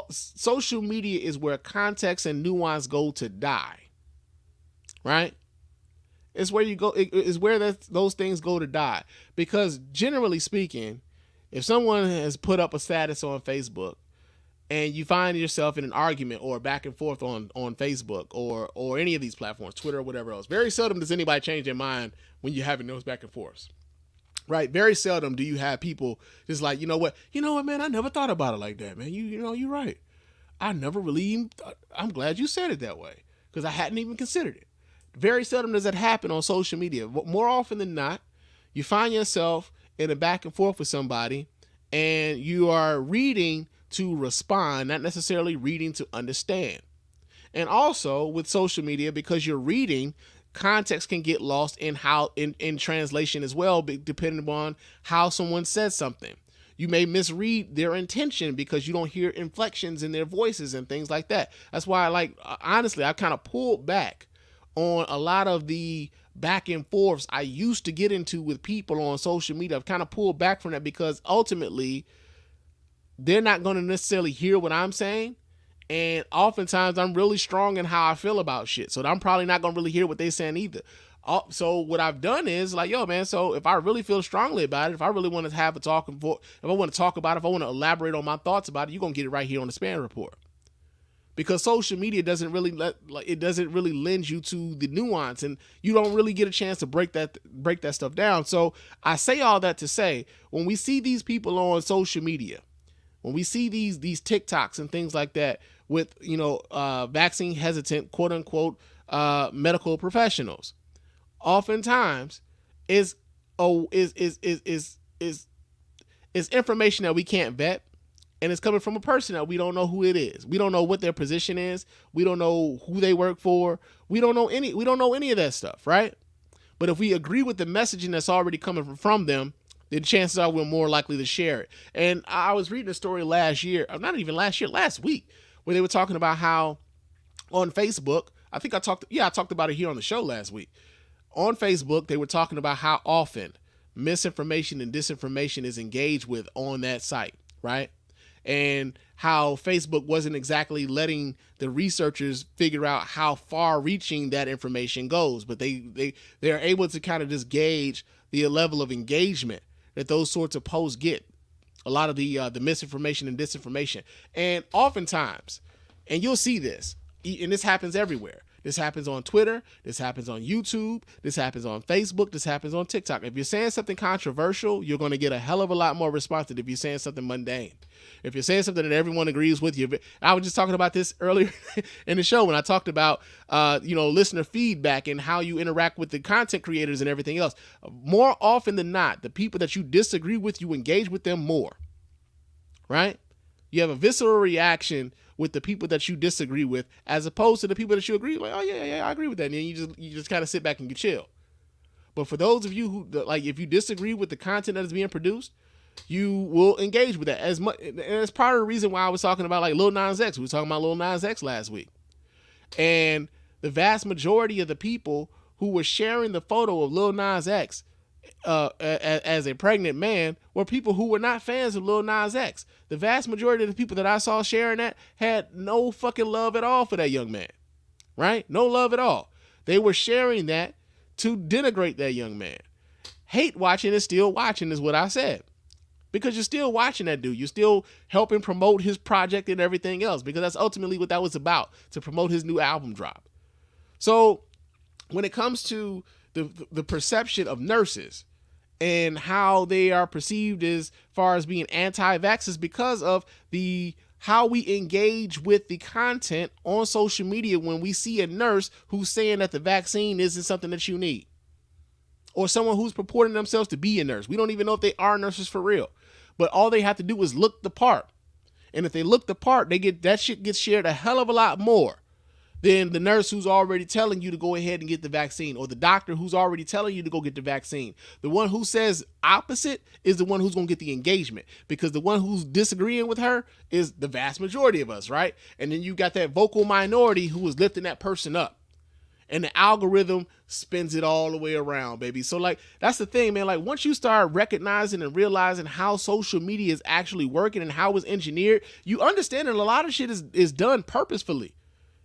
social media is where context and nuance go to die, right? It's where you go. It's where those things go to die. Because generally speaking, if someone has put up a status on Facebook and you find yourself in an argument or back and forth on Facebook or any of these platforms, Twitter or whatever else, very seldom does anybody change their mind when you're having those back and forths. Right, very seldom do you have people just like, you know what, man, I never thought about it like that, man. You're right. I never really. I'm glad you said it that way because I hadn't even considered it. Very seldom does that happen on social media. More often than not, you find yourself in a back and forth with somebody, and you are reading to respond, not necessarily reading to understand. And also with social media, because you're reading, context can get lost in how in translation as well, depending upon how someone says something. You may misread their intention because you don't hear inflections in their voices and things like that. That's why, like, honestly, I kind of pulled back on a lot of the back and forths I used to get into with people on social media. I've kind of pulled back from that because ultimately they're not going to necessarily hear what I'm saying. And oftentimes I'm really strong in how I feel about shit. So I'm probably not going to really hear what they're saying either. So what I've done is like, yo, man, so if I really feel strongly about it, if I really want to have a talk, if I want to talk about it, if I want to elaborate on my thoughts about it, you're going to get it right here on the Spann Report. Because social media doesn't really lend you to the nuance, and you don't really get a chance to break that stuff down. So I say all that to say, when we see these people on social media, when we see these TikToks and things like that with, vaccine hesitant, quote unquote, medical professionals, oftentimes is information that we can't vet, and it's coming from a person that we don't know who it is. We don't know what their position is. We don't know who they work for. We don't know any of that stuff, right? But if we agree with the messaging that's already coming from them, then chances are we're more likely to share it. And I was reading a story last week, where they were talking about how on Facebook, I talked about it here on the show last week. On Facebook, they were talking about how often misinformation and disinformation is engaged with on that site, right? And how Facebook wasn't exactly letting the researchers figure out how far-reaching that information goes, but they're able to kind of just gauge the level of engagement that those sorts of posts get. A lot of the misinformation and disinformation, and oftentimes, and you'll see this, and this happens everywhere. This happens on Twitter. This happens on YouTube. This happens on Facebook. This happens on TikTok. If you're saying something controversial, you're going to get a hell of a lot more response than if you're saying something mundane. If you're saying something that everyone agrees with you, I was just talking about this earlier in the show when I talked about, listener feedback and how you interact with the content creators and everything else. More often than not, the people that you disagree with, you engage with them more, right? You have a visceral reaction with the people that you disagree with, as opposed to the people that you agree with. Like, oh yeah, I agree with that. And then you just kind of sit back and you chill. But for those of you who, like, if you disagree with the content that is being produced, you will engage with that as much. And it's part of the reason why I was talking about like Lil Nas X. We were talking about Lil Nas X last week. And the vast majority of the people who were sharing the photo of Lil Nas X as a pregnant man were people who were not fans of Lil Nas X. The vast majority of the people that I saw sharing that had no fucking love at all for that young man, right? No love at all. They were sharing that to denigrate that young man. Hate watching is still watching is what I said, because you're still watching that dude. You're still helping promote his project and everything else, because that's ultimately what that was about, to promote his new album drop. So when it comes to the perception of nurses and how they are perceived as far as being anti-vaxxers, because of how we engage with the content on social media when we see a nurse who's saying that the vaccine isn't something that you need, or someone who's purporting themselves to be a nurse. We don't even know if they are nurses for real, but all they have to do is look the part. And if they look the part, that shit gets shared a hell of a lot more than the nurse who's already telling you to go ahead and get the vaccine, or the doctor who's already telling you to go get the vaccine. The one who says opposite is the one who's going to get the engagement, because the one who's disagreeing with her is the vast majority of us, right? And then you got that vocal minority who is lifting that person up. And the algorithm spins it all the way around, baby. So, like, that's the thing, man. Like, once you start recognizing and realizing how social media is actually working and how it's engineered, you understand that a lot of shit is done purposefully.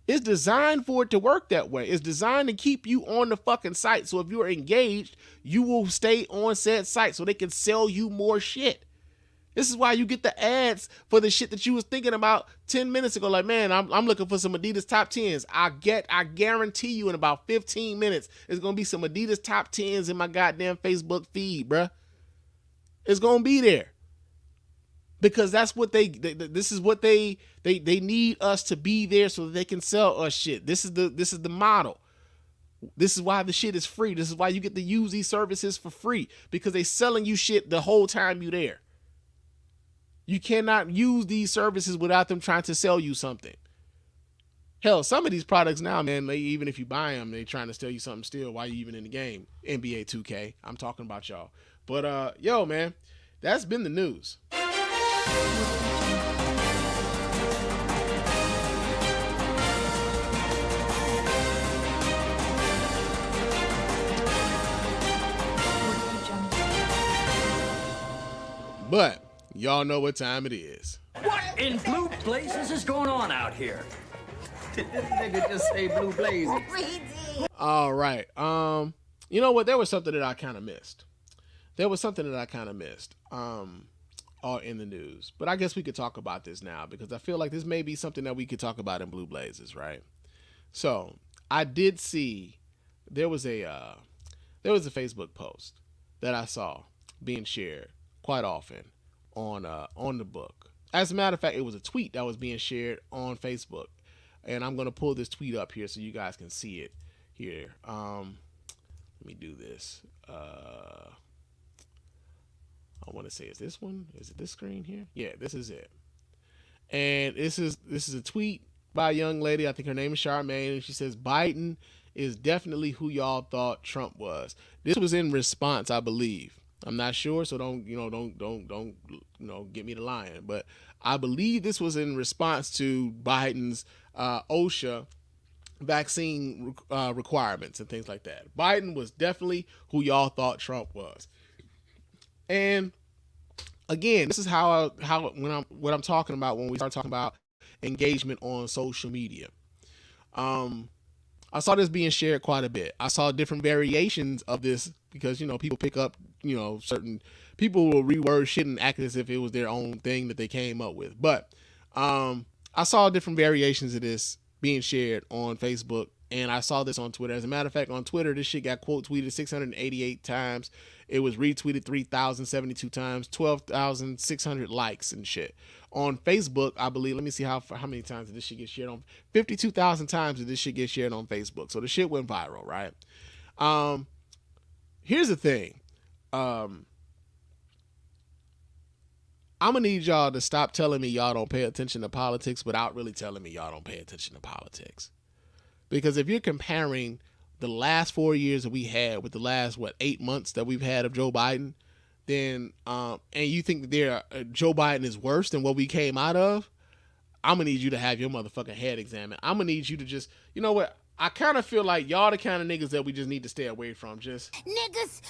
It's designed for it to work that way. It's designed to keep you on the fucking site. So if you're engaged, you will stay on said site so they can sell you more shit. This is why you get the ads for the shit that you was thinking about 10 minutes ago. Like, man, I'm looking for some Adidas top 10s. I guarantee you in about 15 minutes, there's going to be some Adidas top 10s in my goddamn Facebook feed, bruh. It's going to be there. Because that's what this is what they need us to be there so that they can sell us shit. This is the model. This is why the shit is free. This is why you get to use these services for free, because they selling you shit the whole time you there. You cannot use these services without them trying to sell you something. Hell, some of these products now, man, even if you buy them, they trying to sell you something still while you even in the game. NBA 2K, I'm talking about y'all. But yo, man, that's been the news. But y'all know what time it is. What in blue blazes is going on out here? This nigga just say blue blazes. All right. You know what? There was something that I kind of missed. All in the news. But I guess we could talk about this now because I feel like this may be something that we could talk about in Blue Blazes, right? So I did see there was a Facebook post that I saw being shared quite often on the book. As a matter of fact, it was a tweet that was being shared on Facebook. And I'm going to pull this tweet up here so you guys can see it here. Let me do this. I want to say, is this one? Is it this screen here? Yeah, this is it. And this is a tweet by a young lady. I think her name is Charmaine. And she says, Biden is definitely who y'all thought Trump was. This was in response, I believe. I'm not sure, so don't get me to lying. But I believe this was in response to Biden's OSHA vaccine requirements and things like that. Biden was definitely who y'all thought Trump was. And again, this is what I'm talking about when we start talking about engagement on social media. I saw this being shared quite a bit. I saw different variations of this because, people pick up, certain people will reword shit and act as if it was their own thing that they came up with. But I saw different variations of this being shared on Facebook, and I saw this on Twitter. As a matter of fact, on Twitter, this shit got quote tweeted 688 times. It was retweeted 3,072 times, 12,600 likes and shit. On Facebook, I believe, let me see how many times did this shit get shared on. 52,000 times did this shit get shared on Facebook. So the shit went viral, right? Here's the thing. I'm gonna need y'all to stop telling me y'all don't pay attention to politics without really telling me y'all don't pay attention to politics. Because if you're comparing the last 4 years that we had with the last 8 months that we've had of Joe Biden, then and you think that Joe Biden is worse than what we came out of, I'm gonna need you to have your motherfucking head examined. I'm gonna need you to just, you know what? I kind of feel like y'all the kind of niggas that we just need to stay away from. Just niggas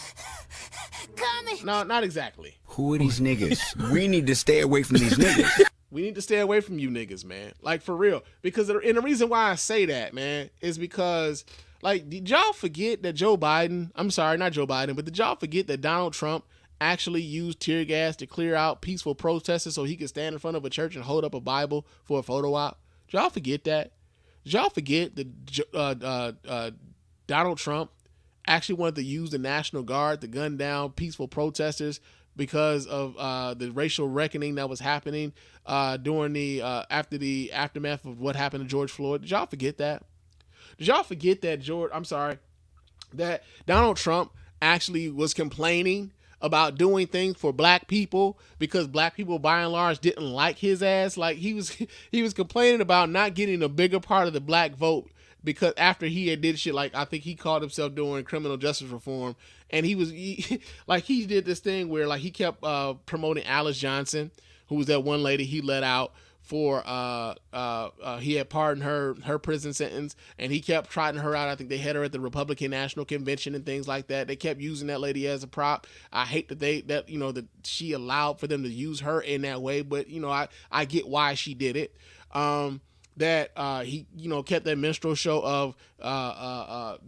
coming. No, not exactly. Who are these niggas? We need to stay away from these niggas. We need to stay away from you niggas, man. Like, for real. Because, and the reason why I say that, man, is because, like, did y'all forget that Joe Biden, I'm sorry, not Joe Biden, but did y'all forget that Donald Trump actually used tear gas to clear out peaceful protesters so he could stand in front of a church and hold up a Bible for a photo op? Did y'all forget that? Did y'all forget that Donald Trump actually wanted to use the National Guard to gun down peaceful protesters because of the racial reckoning that was happening during after the aftermath of what happened to George Floyd? Did y'all forget that? Did y'all forget that that Donald Trump actually was complaining about doing things for black people because black people by and large didn't like his ass? Like, he was complaining about not getting a bigger part of the black vote because after he had did shit, like I think he called himself doing criminal justice reform, and he did this thing where like he kept promoting Alice Johnson, who was that one lady he let out for he had pardoned her prison sentence, and he kept trotting her out. I think they had her at the Republican National Convention and things like that. They kept using that lady as a prop. I hate that she allowed for them to use her in that way, but I get why she did it. That he kept that minstrel show of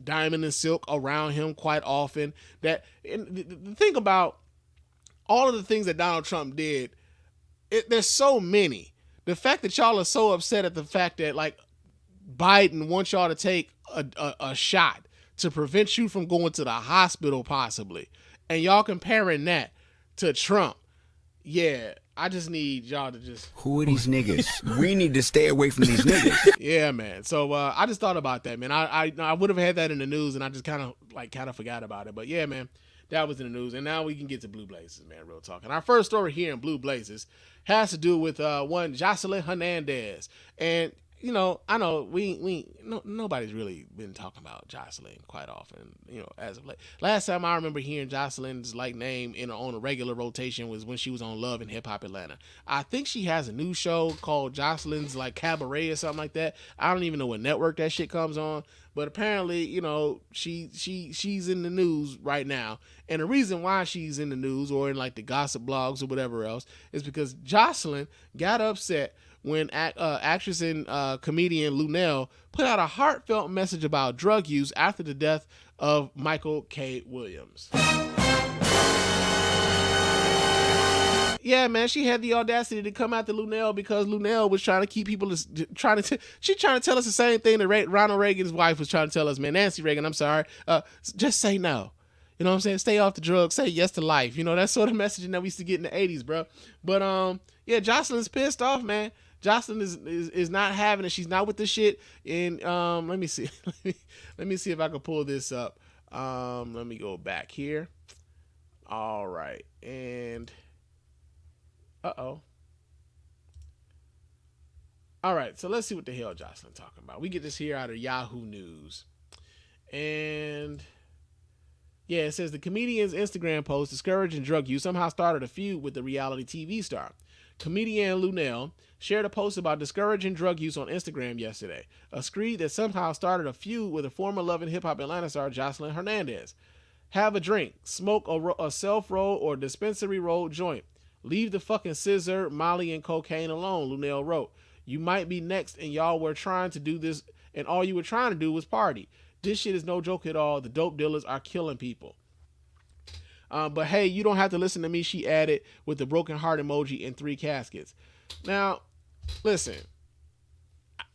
Diamond and Silk around him quite often. That, and the thing about all of the things that Donald Trump did, there's so many. The fact that y'all are so upset at the fact that like Biden wants y'all to take a shot to prevent you from going to the hospital possibly, and y'all comparing that to Trump, yeah, I just need y'all to just... Who are these niggas? We need to stay away from these niggas. Yeah, man. So I just thought about that, man. I would have had that in the news, and I just kind of forgot about it. But yeah, man, that was in the news. And now we can get to Blue Blazes, man, real talk. And our first story here in Blue Blazes has to do with one Jocelyn Hernandez. And I know nobody's really been talking about Jocelyn quite often, as of late. Last time I remember hearing Jocelyn's name on a regular rotation was when she was on Love and Hip Hop Atlanta. I think she has a new show called Jocelyn's Cabaret or something like that. I don't even know what network that shit comes on, but apparently, she's in the news right now. And the reason why she's in the news or in the gossip blogs or whatever else is because Jocelyn got upset when actress and comedian Lunel put out a heartfelt message about drug use after the death of Michael K. Williams. Yeah, man, she had the audacity to come after Lunel because Lunel was trying to keep people trying to tell us the same thing that Ronald Reagan's wife was trying to tell us, man. Nancy Reagan, I'm sorry. Just say no. You know what I'm saying? Stay off the drugs. Say yes to life. That sort of messaging that we used to get in the 80s, bro. But yeah, Jocelyn's pissed off, man. Jocelyn is not having it. She's not with the shit. And let me see. let me see if I can pull this up. Let me go back here. All right. And all right. So let's see what the hell Jocelyn talking about. We get this here out of Yahoo News. And yeah, it says the comedian's Instagram post discouraging drug use somehow started a feud with the reality TV star. Comedian Lunel shared a post about discouraging drug use on Instagram yesterday, a screed that somehow started a feud with a former Love and Hip Hop Atlanta star Jocelyn Hernandez. Have a drink, smoke a self-roll or dispensary rolled joint. Leave the fucking scissor, Molly, and cocaine alone, Lunel wrote. You might be next and y'all were trying to do this and all you were trying to do was party. This shit is no joke at all. The dope dealers are killing people. But hey, you don't have to listen to me, she added with the broken heart emoji and 3 caskets. Now, listen,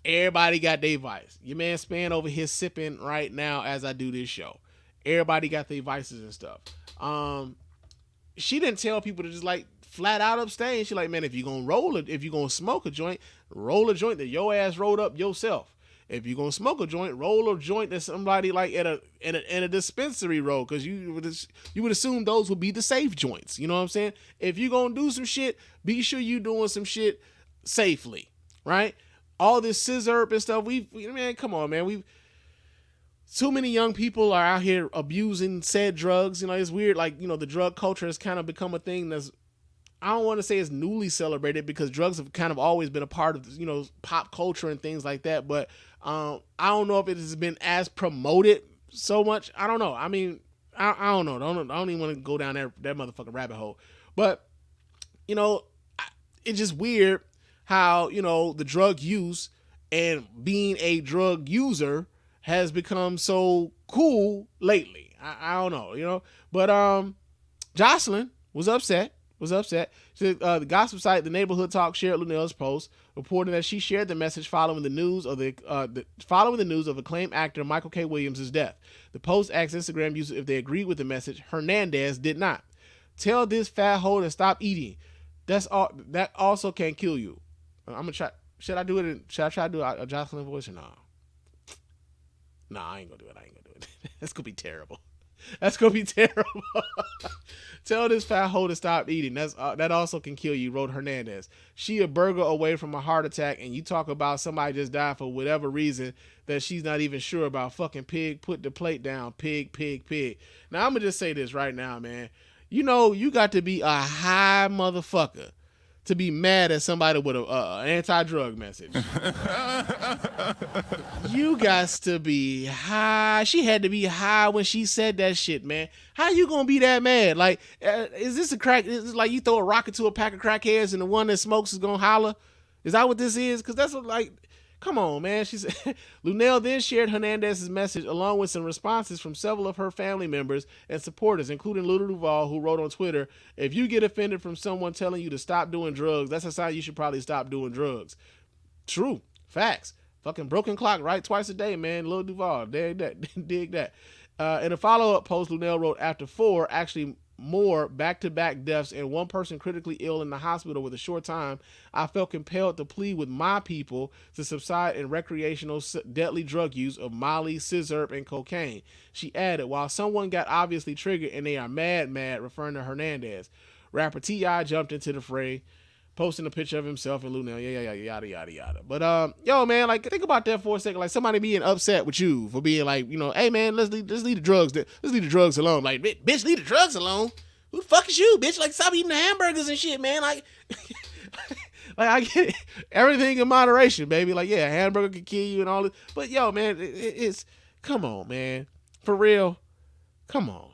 everybody got their vice. Your man Spann over here sipping right now as I do this show. Everybody got their vices and stuff. She didn't tell people to just flat out abstain. She man, if you're gonna smoke a joint, roll a joint that your ass rolled up yourself. If you're gonna smoke a joint, roll a joint that somebody at a dispensary roll, because you would assume those would be the safe joints. You know what I'm saying? If you're gonna do some shit, be sure you doing some shit safely, right? All this scissor and stuff. Man, come on, man. Too many young people are out here abusing said drugs. It's weird. The drug culture has kind of become a thing that's, I don't want to say it's newly celebrated because drugs have kind of always been a part of, pop culture and things like that. But I don't know if it has been as promoted so much. I don't know. I mean, I don't know. I don't even want to go down that motherfucking rabbit hole. But, it's just weird how, the drug use and being a drug user has become so cool lately. I don't know, But Jocelyn was upset. The gossip site The Neighborhood Talk shared Lunel's post, reporting that she shared the message following the news of acclaimed actor Michael K. Williams' death. The post asked Instagram users if they agreed with the message. Hernandez did not. Tell this fat hoe to stop eating. That also can kill you. I'm gonna try. Should I try to do a Jocelyn voice or no? Nah, I ain't gonna do it. That's gonna be terrible. Tell this fat hoe to stop eating. That also can kill you, wrote Hernandez. She a burger away from a heart attack, and you talk about somebody just died for whatever reason that she's not even sure about. Fucking pig, put the plate down. Pig, pig, pig. Now, I'm gonna just say this right now, man. You got to be a high motherfucker to be mad at somebody with an anti-drug message. You got to be high. She had to be high when she said that shit, man. How you gonna be that mad? Is this a crack? Is this you throw a rocket to a pack of crackheads and the one that smokes is gonna holler? Is that what this is? Because that's come on, man. She said. Lunel then shared Hernandez's message along with some responses from several of her family members and supporters, including Little Duval, who wrote on Twitter, "If you get offended from someone telling you to stop doing drugs, that's a sign you should probably stop doing drugs." True. Facts. Fucking broken clock, right? Twice a day, man. Little Duval. Dig that. In a follow-up post, Lunel wrote, after 4, actually more back-to-back deaths and one person critically ill in the hospital with a short time, I felt compelled to plead with my people to subside in recreational deadly drug use of Molly, scissor, and cocaine. She added, while someone got obviously triggered and they are mad, referring to Hernandez. Rapper T.I. jumped into the fray. posting a picture of himself and Lunel, yada yada yada. But yo, man, like think about that for a second. Like somebody being upset with you for being like, hey man, let's leave the drugs. Let's leave the drugs alone. Like, bitch, leave the drugs alone. Who the fuck is you, bitch? Like, stop eating the hamburgers and shit, man. Like, like I get it. Everything in moderation, baby. Like, yeah, a hamburger can kill you and all this. But yo, man, it's come on, man, for real. Come on.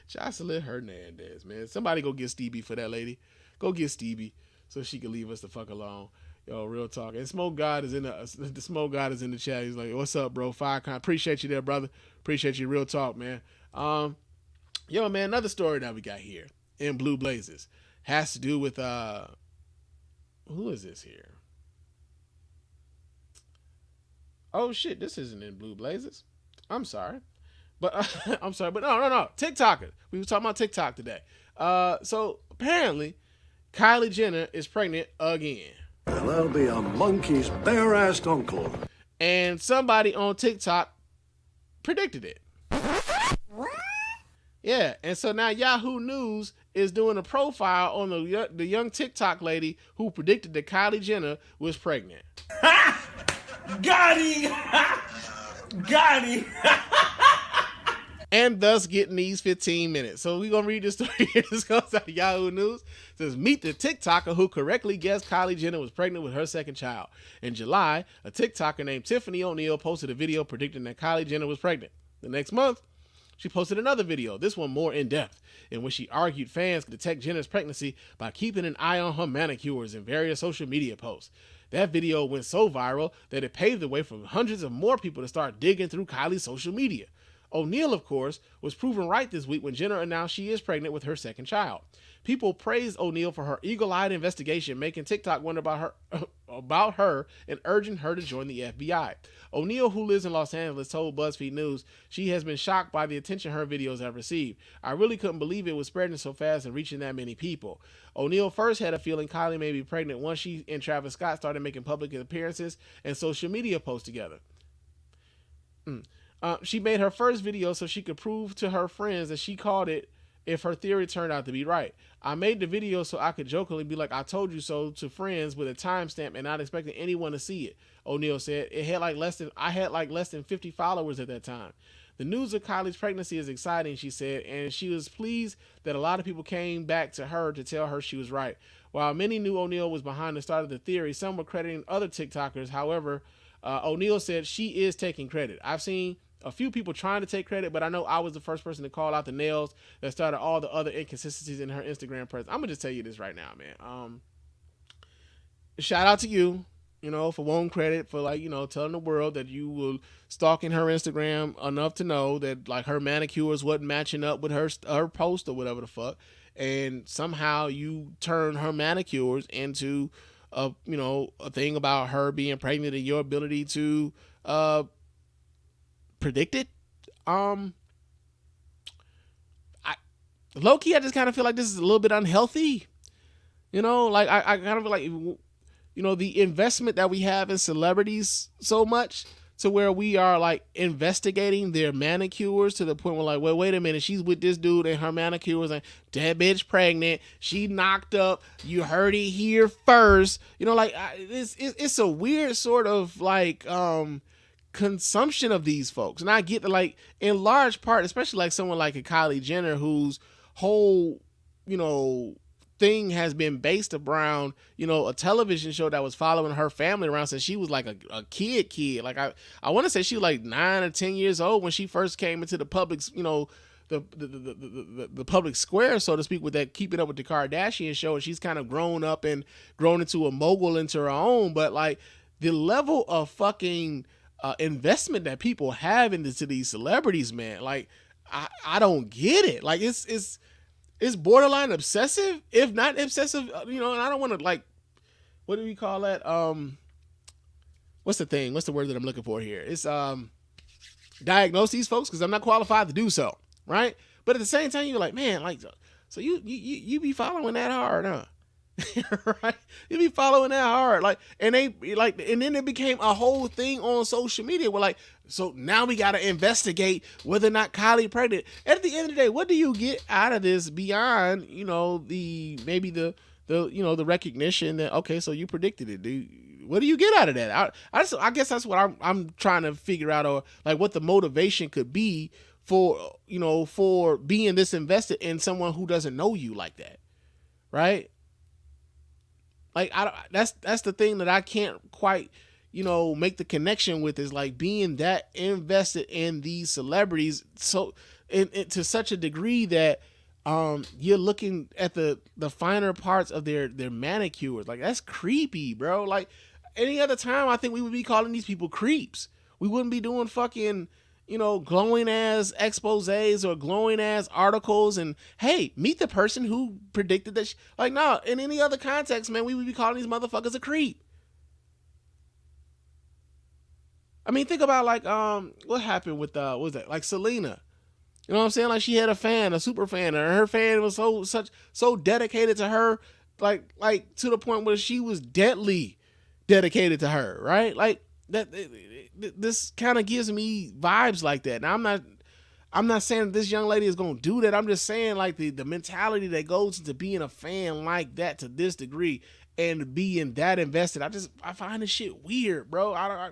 Jocelyn Hernandez, man. Somebody go get Stevie for that lady. Go get Stevie so she can leave us the fuck alone. Yo, real talk. And Smoke God is in the Smoke God is in the chat. He's like, "What's up, bro? Firecon. Appreciate you there, brother. Appreciate you. Real talk, man." Yo, man. Another story that we got here in Blue Blazes has to do with who is this here? Oh shit, this isn't in Blue Blazes. I'm sorry. But I'm sorry, but no. TikToker. We were talking about TikTok today. So apparently, Kylie Jenner is pregnant again. Well, that'll be a monkey's bare-assed uncle. And somebody on TikTok predicted it. What? Yeah, and so now Yahoo News is doing a profile on the young TikTok lady who predicted that Kylie Jenner was pregnant. Got him! Got him! And thus getting these 15 minutes. So we're going to read this story here. This comes out of Yahoo News. It says, meet the TikToker who correctly guessed Kylie Jenner was pregnant with her second child. In July, a TikToker named Tiffany O'Neal posted a video predicting that Kylie Jenner was pregnant. The next month, she posted another video, this one more in-depth, in which she argued fans could detect Jenner's pregnancy by keeping an eye on her manicures in various social media posts. That video went so viral that it paved the way for hundreds of more people to start digging through Kylie's social media. O'Neal, of course, was proven right this week when Jenner announced she is pregnant with her second child. People praised O'Neal for her eagle-eyed investigation, making TikTok wonder about her and urging her to join the FBI. O'Neal, who lives in Los Angeles, told BuzzFeed News she has been shocked by the attention her videos have received. I really couldn't believe it was spreading so fast and reaching that many people. O'Neal first had a feeling Kylie may be pregnant once she and Travis Scott started making public appearances and social media posts together. She made her first video so she could prove to her friends that she called it if her theory turned out to be right. I made the video so I could jokingly be like, I told you so to friends with a timestamp and not expecting anyone to see it, O'Neal said. I had like less than 50 followers at that time. The news of Kylie's pregnancy is exciting, she said, and she was pleased that a lot of people came back to her to tell her she was right. While many knew O'Neal was behind the start of the theory, some were crediting other TikTokers. However, O'Neal said she is taking credit. I've seen a few people trying to take credit, but I know I was the first person to call out the nails that started all the other inconsistencies in her Instagram presence. I'm gonna just tell you this right now, man. Shout out to you, for wanting credit for telling the world that you were stalking her Instagram enough to know that like her manicures wasn't matching up with her post or whatever the fuck, and somehow you turn her manicures into a thing about her being pregnant and your ability to predict it. Low-key, I just kind of feel like this is a little bit unhealthy. Like I kind of like, the investment that we have in celebrities so much to where we are like investigating their manicures to the point where like, well, wait a minute, she's with this dude and her manicures and that bitch pregnant. She knocked up. You heard it here first. It's a weird sort of like consumption of these folks. And I get that, like, in large part, especially like someone like a Kylie Jenner whose whole, thing has been based around, a television show that was following her family around since she was like a kid. Like I want to say she was like 9 or 10 years old when she first came into the public's, the public square, so to speak, with that Keeping Up with the Kardashians show. And she's kind of grown up and grown into a mogul into her own. But like the level of fucking investment that people have into these celebrities, man, like I don't get it. Like it's borderline obsessive, if not obsessive, and I don't want to like, what do we call that? What's the thing? What's the word that I'm looking for here? It's diagnose these folks because I'm not qualified to do so, right? But at the same time, you're like, man, like, so you be following that hard, huh? Right? You be following that hard, like, and they like, and then it became a whole thing on social media. We're like, so now we got to investigate whether or not Kylie pregnant. At the end of the day, what do you get out of this beyond, maybe the the recognition that, okay, so you predicted it, dude. What do you get out of that? I guess that's what I'm trying to figure out, or like what the motivation could be for being this invested in someone who doesn't know you like that, right? Like that's the thing that I can't quite make the connection with, is like being that invested in these celebrities so to such a degree that you're looking at the finer parts of their manicures. Like, that's creepy, bro. Like, any other time, I think we would be calling these people creeps. We wouldn't be doing fucking, glowing ass exposés or glowing ass articles and, hey, meet the person who predicted that. Like, no, in any other context, man, we would be calling these motherfuckers a creep. I mean, think about like what happened with what was that? Like Selena. You know what I'm saying? Like, she had a fan, a super fan, and her fan was so dedicated to her, like to the point where she was deadly dedicated to her, right? Like that. This kind of gives me vibes like that. Now, I'm not saying that this young lady is gonna do that. I'm just saying, like, the mentality that goes into being a fan like that to this degree and being that invested. I find this shit weird, bro. I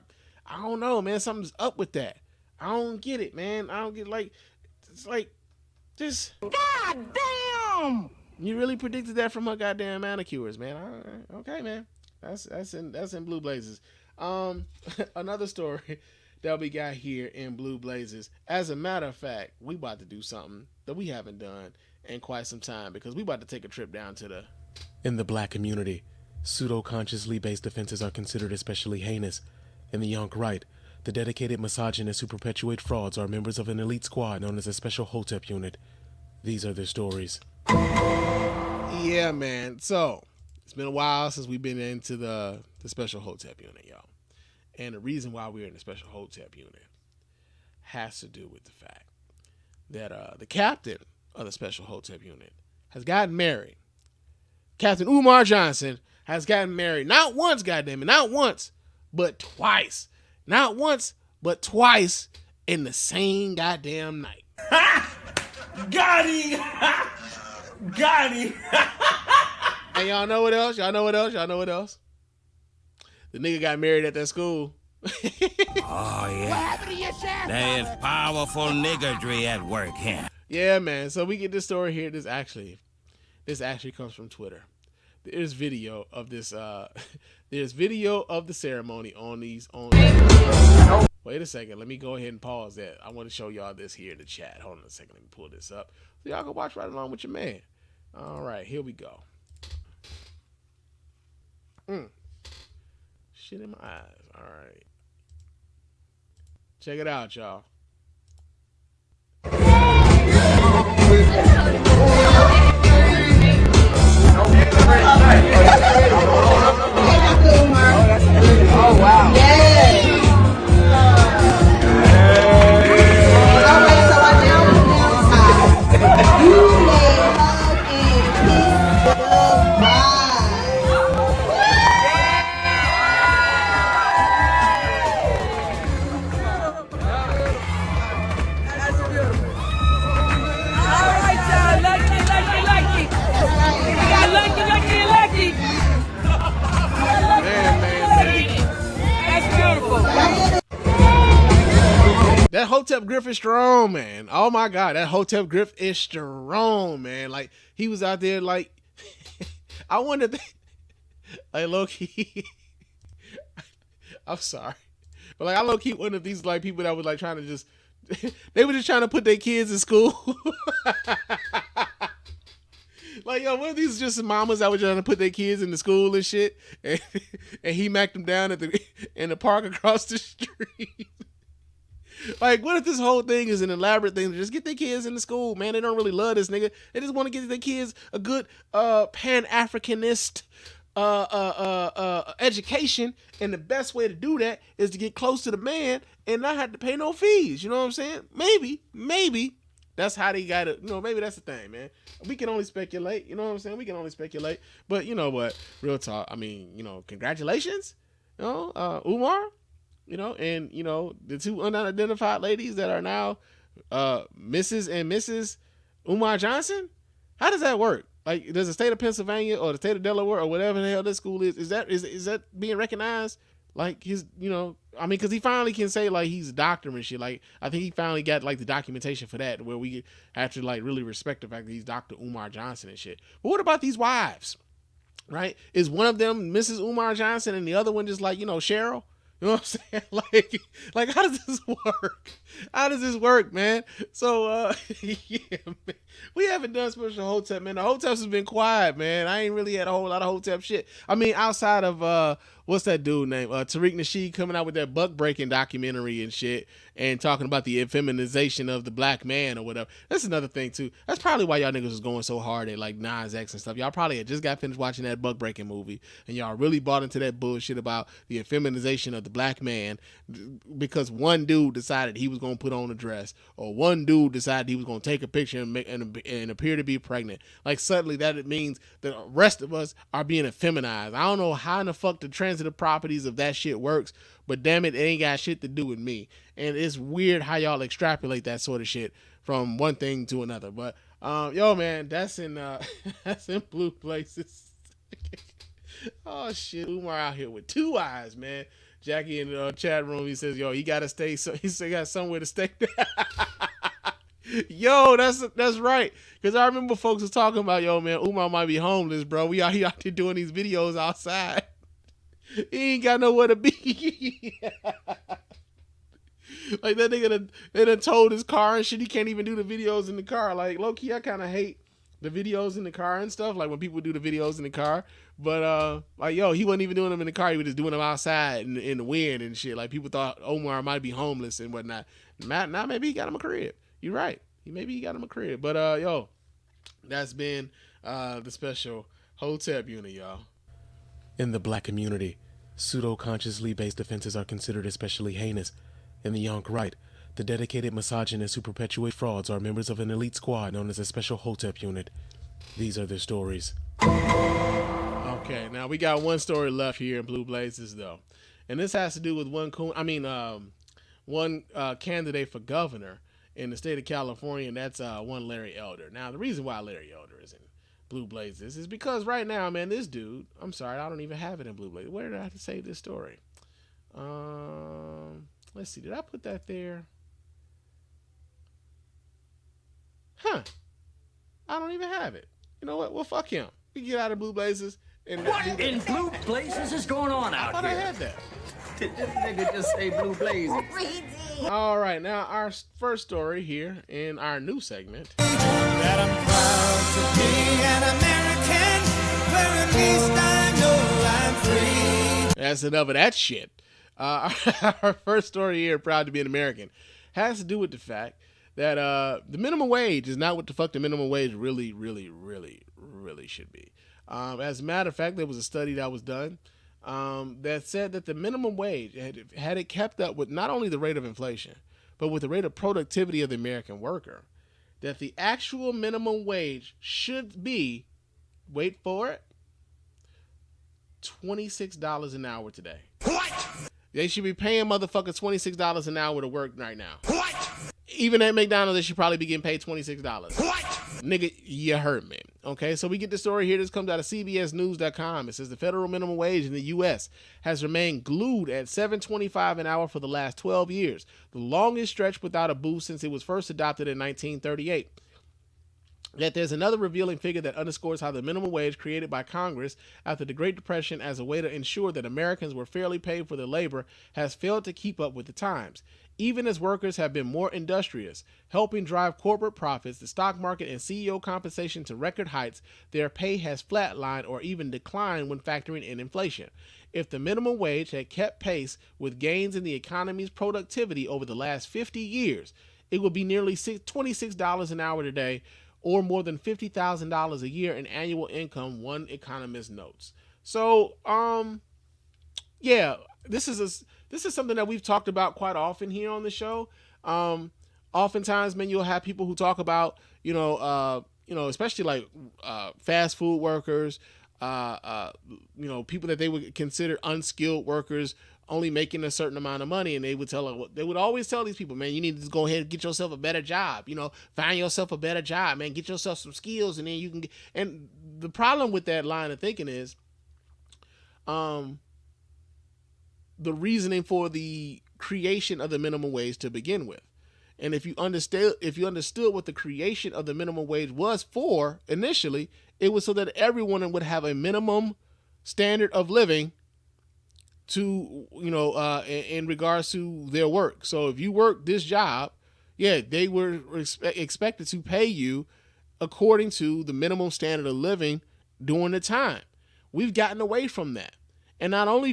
don't know, man. Something's up with that. I don't get it, man. I don't get, like, it's like, just, God damn! You really predicted that from her goddamn manicures, man. All right. Okay, man. That's in Blue Blazes. Another story that we got here in Blue Blazes. As a matter of fact, we about to do something that we haven't done in quite some time, because we about to take a trip down to in the black community. Pseudo-consciously based offenses are considered especially heinous. In the Yonk right, the dedicated misogynists who perpetuate frauds are members of an elite squad known as a Special Hotep Unit. These are their stories. Yeah, man. So, it's been a while since we've been into the Special Hotep Unit, y'all. And the reason why we're in the Special Hotep Unit has to do with the fact that the captain of the Special Hotep Unit has gotten married. Captain Umar Johnson has gotten married. Not once, goddammit. Not once, but twice. Not once, but twice in the same goddamn night. Got him! Got him! And y'all know what else? Y'all know what else? Y'all know what else? The nigga got married at that school. Oh, yeah. What happened to your sheriff? There is powerful niggardry at work here. Yeah, man. So we get this story here. This actually comes from Twitter. There's video of this. There's video of the ceremony on these. Wait a second. Let me go ahead and pause that. I want to show y'all this here in the chat. Hold on a second. Let me pull this up so y'all can watch right along with your man. All right, here we go. Shit in my eyes. All right. Check it out, y'all. Oh, wow. Yay. All right, so I now you may hug and kiss That's beautiful. All right, y'all. Lucky. We got lucky. That's beautiful. That Hotep Griff is strong, man. Oh my God, that Hotep Griff is strong, man. Like, he was out there, like, I wonder, like, low key. I'm sorry, but like, I low key one of these like people that was like trying to just, they were just trying to put their kids in school. Like, yo, one of these just mamas that were trying to put their kids in the school and shit, and he macked them down in the park across the street. Like, what if this whole thing is an elaborate thing to just get their kids into school, man? They don't really love this nigga. They just want to get their kids a good Pan-Africanist education, and the best way to do that is to get close to the man and not have to pay no fees. You know what I'm saying? Maybe that's how they got it. You know, maybe that's the thing, man. We can only speculate. You know what I'm saying? We can only speculate. But you know what? Real talk. I mean, you know, congratulations, you know, Umar. You know, and you know, the two unidentified ladies that are now Mrs. and Mrs. Umar Johnson. How does that work? Like, does the state of Pennsylvania or the state of Delaware or whatever the hell this school is that being recognized? Like his, I mean, because he finally can say like he's a doctor and shit. Like, I think he finally got like the documentation for that, where we have to like really respect the fact that he's Dr. Umar Johnson and shit. But what about these wives? Right? Is one of them Mrs. Umar Johnson and the other one just like, Cheryl? You know what I'm saying? Like how does this work? How does this work, man? So, yeah, man. We haven't done special Hotep, man. The Hoteps has been quiet, man. I ain't really had a whole lot of Hotep shit. I mean, outside of, what's that dude name? Tariq Nasheed coming out with that buck breaking documentary and shit and talking about the effeminization of the black man or whatever. That's another thing too. That's probably why y'all niggas was going so hard at like Nas X and stuff. Y'all probably had just got finished watching that buck breaking movie and y'all really bought into that bullshit about the effeminization of the black man because one dude decided he was going to put on a dress, or one dude decided he was going to take a picture and appear to be pregnant. Like suddenly that it means the rest of us are being effeminized. I don't know how in the fuck the transitive properties of that shit works, but damn it ain't got shit to do with me. And it's weird how y'all extrapolate that sort of shit from one thing to another. But yo, man, that's in that's in Blue Places. Oh shit, Umar out here with two eyes, man. Jackie in the chat room, he says, yo, he gotta stay. So he still got somewhere to stay. Yo, that's right. Because I remember folks was talking about, yo, man, Umar might be homeless, bro. He out here doing these videos outside. He ain't got nowhere to be. Like that nigga they done towed his car and shit. He can't even do the videos in the car. Like, low key, I kind of hate the videos in the car and stuff. Like when people do the videos in the car. But like, yo, he wasn't even doing them in the car. He was just doing them outside in the wind and shit. Like people thought Omar might be homeless and whatnot. Now maybe he got him a crib. You're right. Maybe he got him a crib. But yo, that's been the special Hotep unit, y'all. In the black community, pseudo-consciously based offenses are considered especially heinous. In the Yonk right, the dedicated misogynists who perpetuate frauds are members of an elite squad known as a special Hotep unit. These are their stories. Okay, now we got one story left here in Blue Blazes, though. And this has to do with one candidate for governor in the state of California, and that's one Larry Elder. Now, the reason why Larry Elder is in Blue Blazes is because right now, man, this dude, I'm sorry, I don't even have it in Blue Blazes. Where did I have to save this story? Let's see, did I put that there? Huh. I don't even have it. You know what? Well, fuck him. We get out of Blue Blazes. And what in Blue Blazes is going on out here? I thought I had that. This nigga just say Blue Blazes. All right, now our first story here in our new segment. That I'm proud to be an American, where at least I know I'm free. That's enough of that shit. Our first story here, proud to be an American, has to do with the fact that the minimum wage is not what the fuck the minimum wage really should be. As a matter of fact, there was a study that was done that said that the minimum wage, had it kept up with not only the rate of inflation, but with the rate of productivity of the American worker, that the actual minimum wage should be, wait for it, $26 an hour today. What? They should be paying motherfuckers $26 an hour to work right now. What? Even at McDonald's, they should probably be getting paid $26. What? Nigga, you heard me. Okay, so we get the story here. This comes out of CBSNews.com. It says the federal minimum wage in the U.S. has remained glued at $7.25 an hour for the last 12 years, the longest stretch without a boost since it was first adopted in 1938. Yet there's another revealing figure that underscores how the minimum wage created by Congress after the Great Depression as a way to ensure that Americans were fairly paid for their labor has failed to keep up with the times. Even as workers have been more industrious, helping drive corporate profits, the stock market, and CEO compensation to record heights, their pay has flatlined or even declined when factoring in inflation. If the minimum wage had kept pace with gains in the economy's productivity over the last 50 years, it would be nearly $26 an hour today, or more than $50,000 a year in annual income, one economist notes. So, yeah, this is something that we've talked about quite often here on the show. Oftentimes, man, you'll have people who talk about, especially like fast food workers, people that they would consider unskilled workers only making a certain amount of money, and they would always tell these people, man, you need to go ahead and get yourself a better job, find yourself a better job, man, get yourself some skills, and then you can get. And the problem with that line of thinking is, the reasoning for the creation of the minimum wage to begin with. And if you understood what the creation of the minimum wage was for initially, it was so that everyone would have a minimum standard of living to, in regards to their work. So if you work this job, they were expected to pay you according to the minimum standard of living during the time. We've gotten away from that. And not only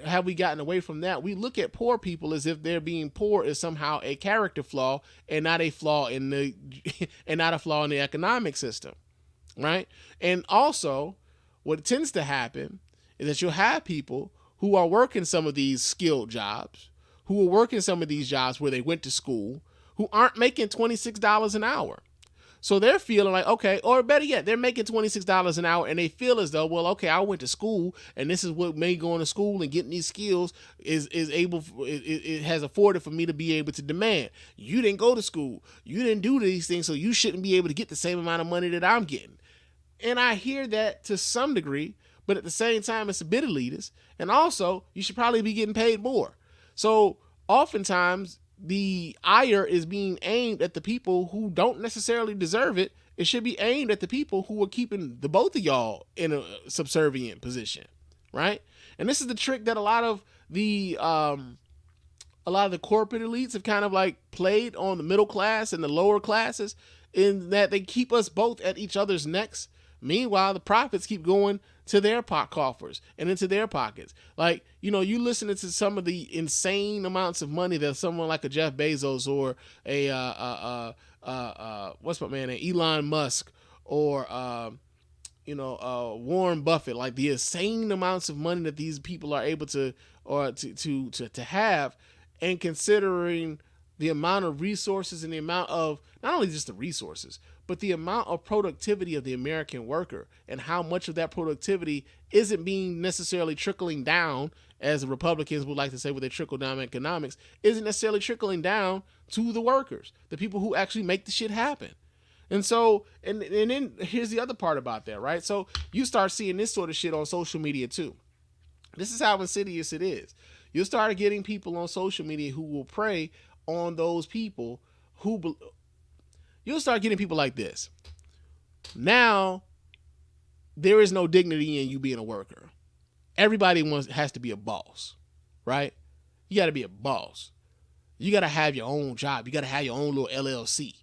have we gotten away from that, we look at poor people as if they're being poor is somehow a character flaw and not a flaw in the economic system, right? And also, what tends to happen is that you'll have people who are working some of these skilled jobs, who are working some of these jobs where they went to school, who aren't making $26 an hour. So they're feeling like, okay, or better yet, they're making $26 an hour and they feel as though, well, okay, I went to school and this is what made going to school and getting these skills it has afforded for me to be able to demand. You didn't go to school. You didn't do these things, so you shouldn't be able to get the same amount of money that I'm getting. And I hear that to some degree, but at the same time, it's a bit elitist. And also, you should probably be getting paid more. So oftentimes, the ire is being aimed at the people who don't necessarily deserve it. It should be aimed at the people who are keeping the both of y'all in a subservient position, right? And this is the trick that a lot of the corporate elites have kind of like played on the middle class and the lower classes, in that they keep us both at each other's necks. Meanwhile, the profits keep going to their coffers and into their pockets. Like, you listening to some of the insane amounts of money that someone like a Jeff Bezos or what's my man, Elon Musk or Warren Buffett, like the insane amounts of money that these people are able to have, and considering the amount of resources and the amount of not only just the resources, but the amount of productivity of the American worker and how much of that productivity isn't being necessarily trickling down, as the Republicans would like to say with their trickle down economics, isn't necessarily trickling down to the workers, the people who actually make the shit happen. And so, and then here's the other part about that, right? So you start seeing this sort of shit on social media too. This is how insidious it is. You'll start getting people on social media who will prey on those people you'll start getting people like this. Now, there is no dignity in you being a worker. Everybody has to be a boss, right? You got to be a boss. You got to have your own job. You got to have your own little LLC.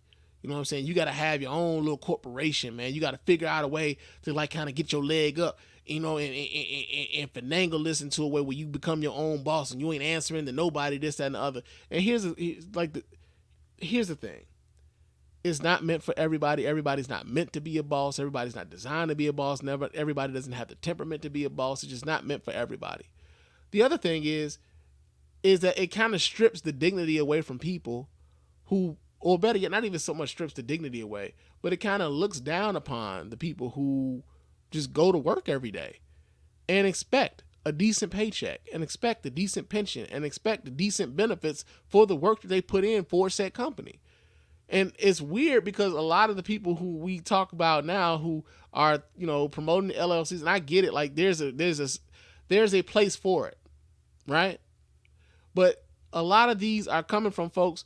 You know what I'm saying? You got to have your own little corporation, man. You got to figure out a way to like kind of get your leg up, and finagle this into a way where you become your own boss and you ain't answering to nobody, this, that, and the other. And here's the thing. It's not meant for everybody. Everybody's not meant to be a boss. Everybody's not designed to be a boss. Never. Everybody doesn't have the temperament to be a boss. It's just not meant for everybody. The other thing is that it kind of strips the dignity away from people who, or better yet, not even so much strips the dignity away, but it kind of looks down upon the people who just go to work every day and expect a decent paycheck and expect a decent pension and expect the decent benefits for the work that they put in for said company. And it's weird because a lot of the people who we talk about now who are, promoting the LLCs, and I get it, like there's a place for it, right? But a lot of these are coming from folks,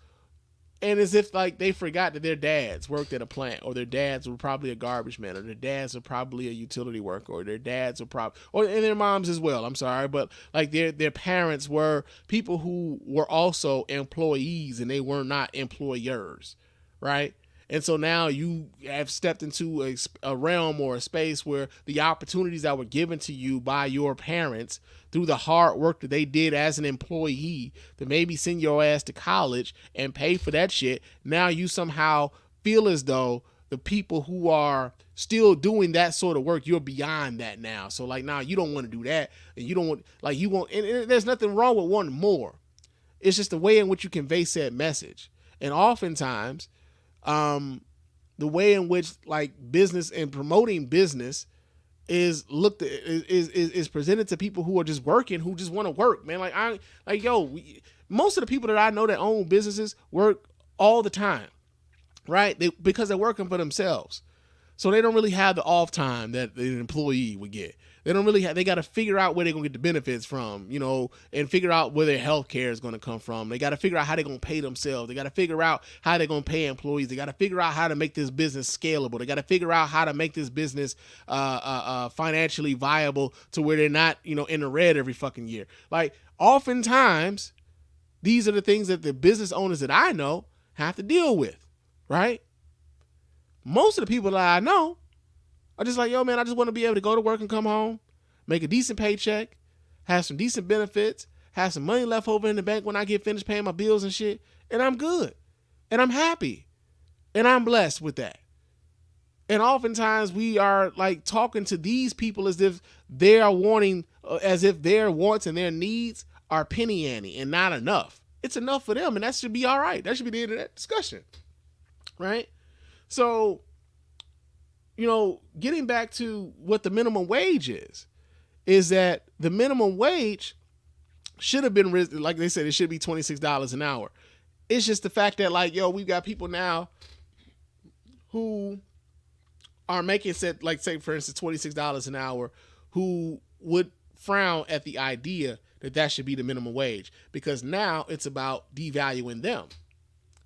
and as if like they forgot that their dads worked at a plant, or their dads were probably a garbage man, or their dads were probably a utility worker, or their dads were and their moms as well. I'm sorry, but like their parents were people who were also employees and they were not employers. Right? And so now you have stepped into a realm or a space where the opportunities that were given to you by your parents through the hard work that they did as an employee to maybe send your ass to college and pay for that shit, now you somehow feel as though the people who are still doing that sort of work, you're beyond that now. So like now you don't want to do that, and you don't want, like you want, and there's nothing wrong with wanting more. It's just the way in which you convey said message. And oftentimes, the way in which like business and promoting business is looked at, is presented to people who are just working, who just want to work, man. Most of the people that I know that own businesses work all the time, right? Because they're working for themselves. So they don't really have the off time that an employee would get. They don't really have, they got to figure out where they're going to get the benefits from, you know, and figure out where their health care is going to come from. They got to figure out how they're going to pay themselves. They got to figure out how they're going to pay employees. They got to figure out how to make this business scalable. They got to figure out how to make this business financially viable to where they're not, you know, in the red every fucking year. Like, oftentimes, these are the things that the business owners that I know have to deal with, right? Most of the people that I know are just like, yo, man, I just want to be able to go to work and come home, make a decent paycheck, have some decent benefits, have some money left over in the bank when I get finished paying my bills and shit, and I'm good. And I'm happy. And I'm blessed with that. And oftentimes we are like talking to these people as if they are wanting, as if their wants and their needs are penny ante and not enough. It's enough for them, and that should be all right. That should be the end of that discussion, right? So, you know, getting back to what the minimum wage is that the minimum wage should have been, like they said, it should be $26 an hour. It's just the fact that, like, yo, we've got people now who are making, like, say, for instance, $26 an hour, who would frown at the idea that that should be the minimum wage, because now it's about devaluing them,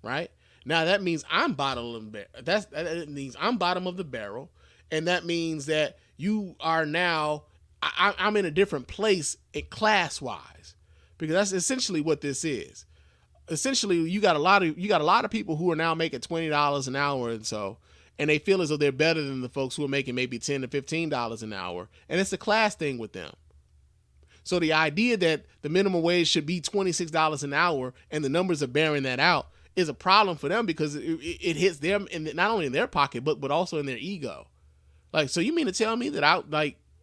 right? Now that means I'm bottom of the barrel, and that means that you are now, I'm in a different place class wise, because that's essentially what this is. Essentially, you got a lot of people who are now making $20 an hour, and they feel as though they're better than the folks who are making maybe $10 to $15 an hour, and it's a class thing with them. So the idea that the minimum wage should be $26 an hour and the numbers are bearing that out is a problem for them, because it hits them not only in their pocket but also in their ego. Like, so you mean to tell me that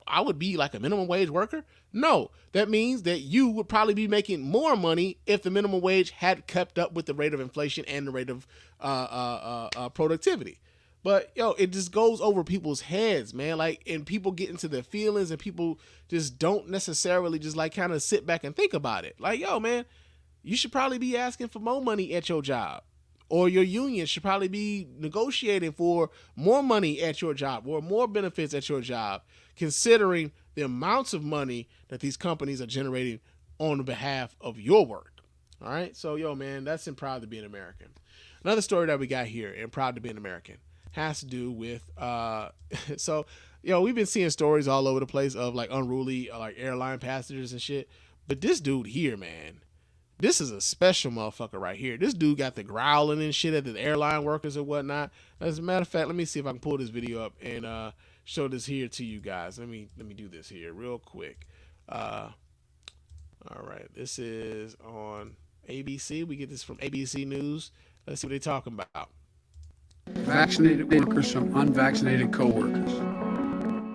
I would be like a minimum wage worker? No, that means that you would probably be making more money if the minimum wage had kept up with the rate of inflation and the rate of productivity. But, yo, it just goes over people's heads, man. Like, and people get into their feelings, and people just don't necessarily just like kind of sit back and think about it. Like, yo, man, you should probably be asking for more money at your job, or your union should probably be negotiating for more money at your job or more benefits at your job, considering the amounts of money that these companies are generating on behalf of your work. All right. So, yo, man, that's in Proud to Be an American. Another story that we got here in Proud to Be an American has to do with, so, yo, we've been seeing stories all over the place of like unruly, like airline passengers and shit. But this dude here, man, this is a special motherfucker right here. This dude got the growling and shit at the airline workers and whatnot. As a matter of fact, let me see if I can pull this video up and show this here to you guys. Let me do this here real quick. All right, this is on ABC. We get this from ABC News. Let's see what they're talking about. Vaccinated workers from unvaccinated co-workers.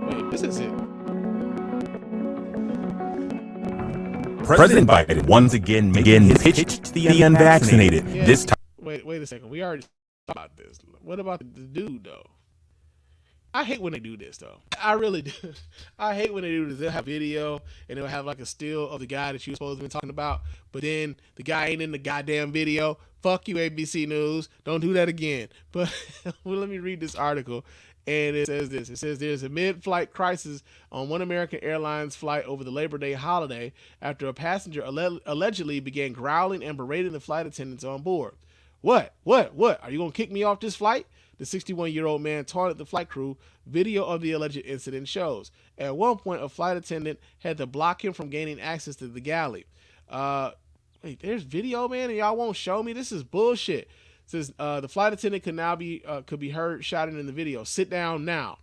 Wait, this is it. President Biden once again pitched the unvaccinated. Yeah. This time. Wait a second. We already talked about this. What about the dude though? I hate when they do this though. I really do. I hate when they do this. They'll have video and they'll have like a still of the guy that you're supposed to be talking about, but then the guy ain't in the goddamn video. Fuck you, ABC News. Don't do that again. But well, let me read this article. And it says this. It says there's a mid-flight crisis on one American Airlines flight over the Labor Day holiday after a passenger allegedly began growling and berating the flight attendants on board. What? Are you going to kick me off this flight? The 61-year-old man taunted the flight crew. Video of the alleged incident shows. At one point, a flight attendant had to block him from gaining access to the galley. Wait, there's video, man, and y'all won't show me? This is bullshit. It says the flight attendant could be heard shouting in the video, "Sit down now."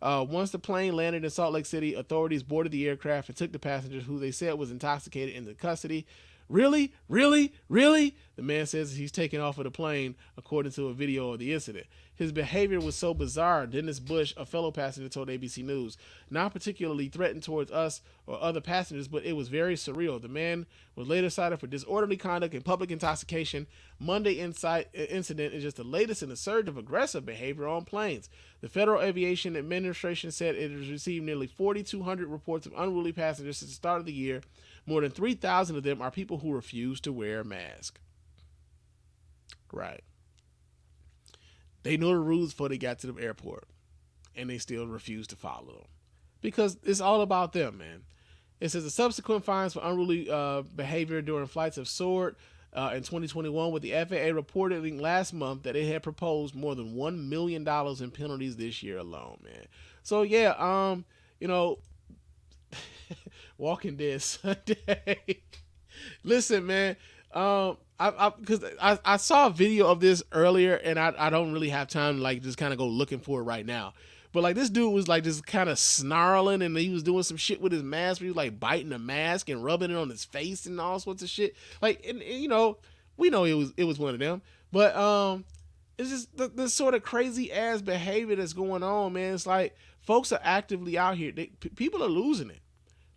Once the plane landed in Salt Lake City, authorities boarded the aircraft and took the passengers, who they said was intoxicated, into custody. Really? Really? Really? The man says he's taken off of the plane, according to a video of the incident. His behavior was so bizarre, Dennis Bush, a fellow passenger, told ABC News. Not particularly threatened towards us or other passengers, but it was very surreal. The man was later cited for disorderly conduct and public intoxication. Monday incident is just the latest in a surge of aggressive behavior on planes. The Federal Aviation Administration said it has received nearly 4,200 reports of unruly passengers since the start of the year. More than 3,000 of them are people who refuse to wear a mask. Right. They know the rules before they got to the airport, and they still refuse to follow them because it's all about them, man. It says the subsequent fines for unruly behavior during flights have soared in 2021, with the FAA reporting last month that it had proposed more than $1 million in penalties this year alone, man. So yeah, Walking Dead Sunday. Listen, man. Because I saw a video of this earlier, and I don't really have time to like just kind of go looking for it right now. But like this dude was like just kind of snarling, and he was doing some shit with his mask. Where he was like biting the mask and rubbing it on his face and all sorts of shit. Like, and we know it was one of them. But it's just the sort of crazy ass behavior that's going on, man. It's like folks are actively out here. People are losing it.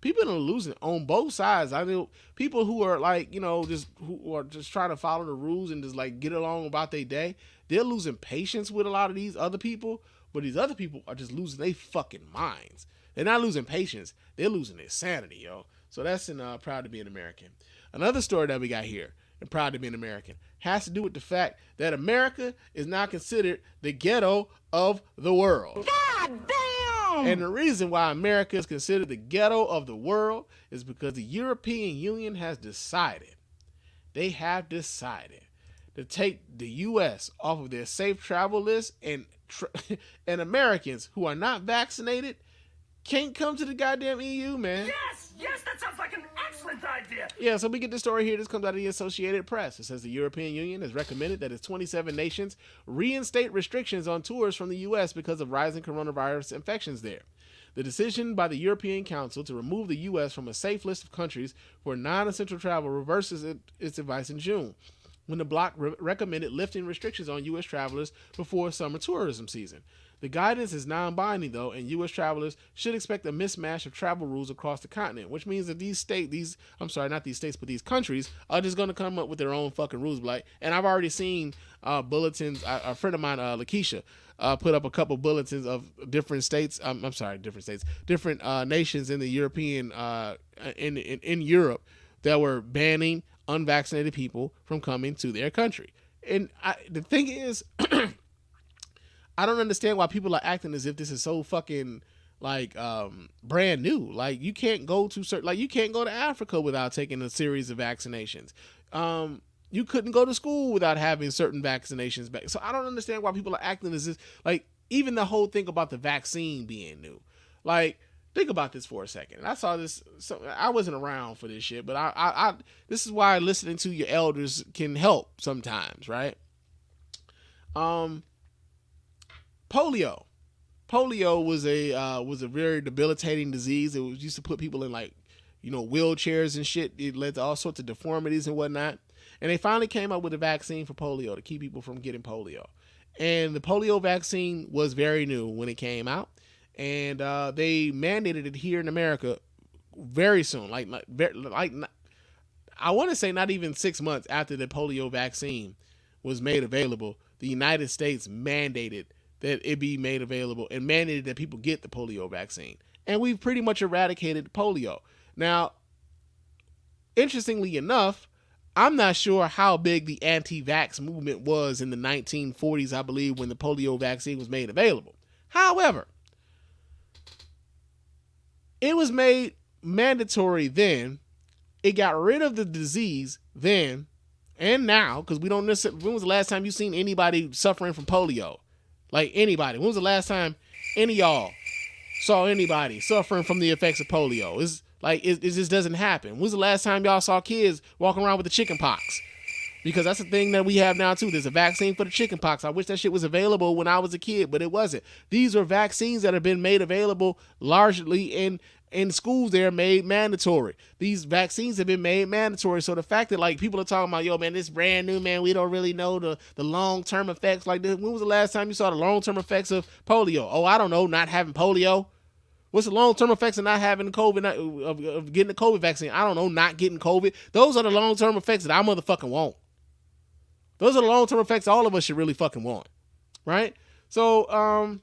People are losing it on both sides. I know people who are like, who are just trying to follow the rules and just like get along about their day. They're losing patience with a lot of these other people, but these other people are just losing their fucking minds. They're not losing patience. They're losing their sanity, yo. So that's in Proud to be an American. Another story that we got here in Proud to be an American has to do with the fact that America is now considered the ghetto of the world. God damn! And the reason why America is considered the ghetto of the world is because the European Union has decided, to take the U.S. off of their safe travel list, and Americans who are not vaccinated can't come to the goddamn EU, man. Yes, that sounds like an excellent idea. Yeah, so we get the story here. This comes out of the Associated Press. It says the European Union has recommended that its 27 nations reinstate restrictions on tours from the U.S. because of rising coronavirus infections there. The decision by the European Council to remove the U.S. from a safe list of countries for non-essential travel reverses its advice in June, when the bloc recommended lifting restrictions on U.S. travelers before summer tourism season. The guidance is non-binding, though, and U.S. travelers should expect a mismatch of travel rules across the continent, which means that these countries are just going to come up with their own fucking rules. And I've already seen bulletins. A friend of mine, Lakeisha, put up a couple bulletins of different states. Different nations in the European, in Europe that were banning unvaccinated people from coming to their country. And the thing is, I don't understand why people are acting as if this is so fucking brand new. Like you can't go to Africa without taking a series of vaccinations. You couldn't go to school without having certain vaccinations back. So I don't understand why people are acting as if even the whole thing about the vaccine being new. Like, think about this for a second. And I saw this. So I wasn't around for this shit, but I this is why listening to your elders can help sometimes, right? Polio was a very debilitating disease. It was used to put people in wheelchairs and shit. It led to all sorts of deformities and whatnot. And they finally came up with a vaccine for polio to keep people from getting polio. And the polio vaccine was very new when it came out. And they mandated it here in America very soon. I want to say not even 6 months after the polio vaccine was made available, the United States mandated that it be made available and mandated that people get the polio vaccine. And we've pretty much eradicated polio. Now, interestingly enough, I'm not sure how big the anti-vax movement was in the 1940s, I believe, when the polio vaccine was made available. However, it was made mandatory then. It got rid of the disease then and now, because we don't necessarily. When was the last time you seen anybody suffering from polio? Like anybody. When was the last time any of y'all saw anybody suffering from the effects of polio? It just doesn't happen. When was the last time y'all saw kids walking around with the chicken pox? Because that's the thing that we have now too. There's a vaccine for the chicken pox. I wish that shit was available when I was a kid, but it wasn't. These are vaccines that have been made available largely in in schools they're made mandatory. These vaccines have been made mandatory. So the fact that like people are talking about, yo, man, this brand new, man, we don't really know the long-term effects. Like when was the last time you saw the long-term effects of polio? Oh, I don't know, not having polio. What's the long-term effects of not having COVID, of getting the COVID vaccine? I don't know, not getting COVID. Those are the long-term effects that I motherfucking want. Those are the long-term effects all of us should really fucking want, right? So,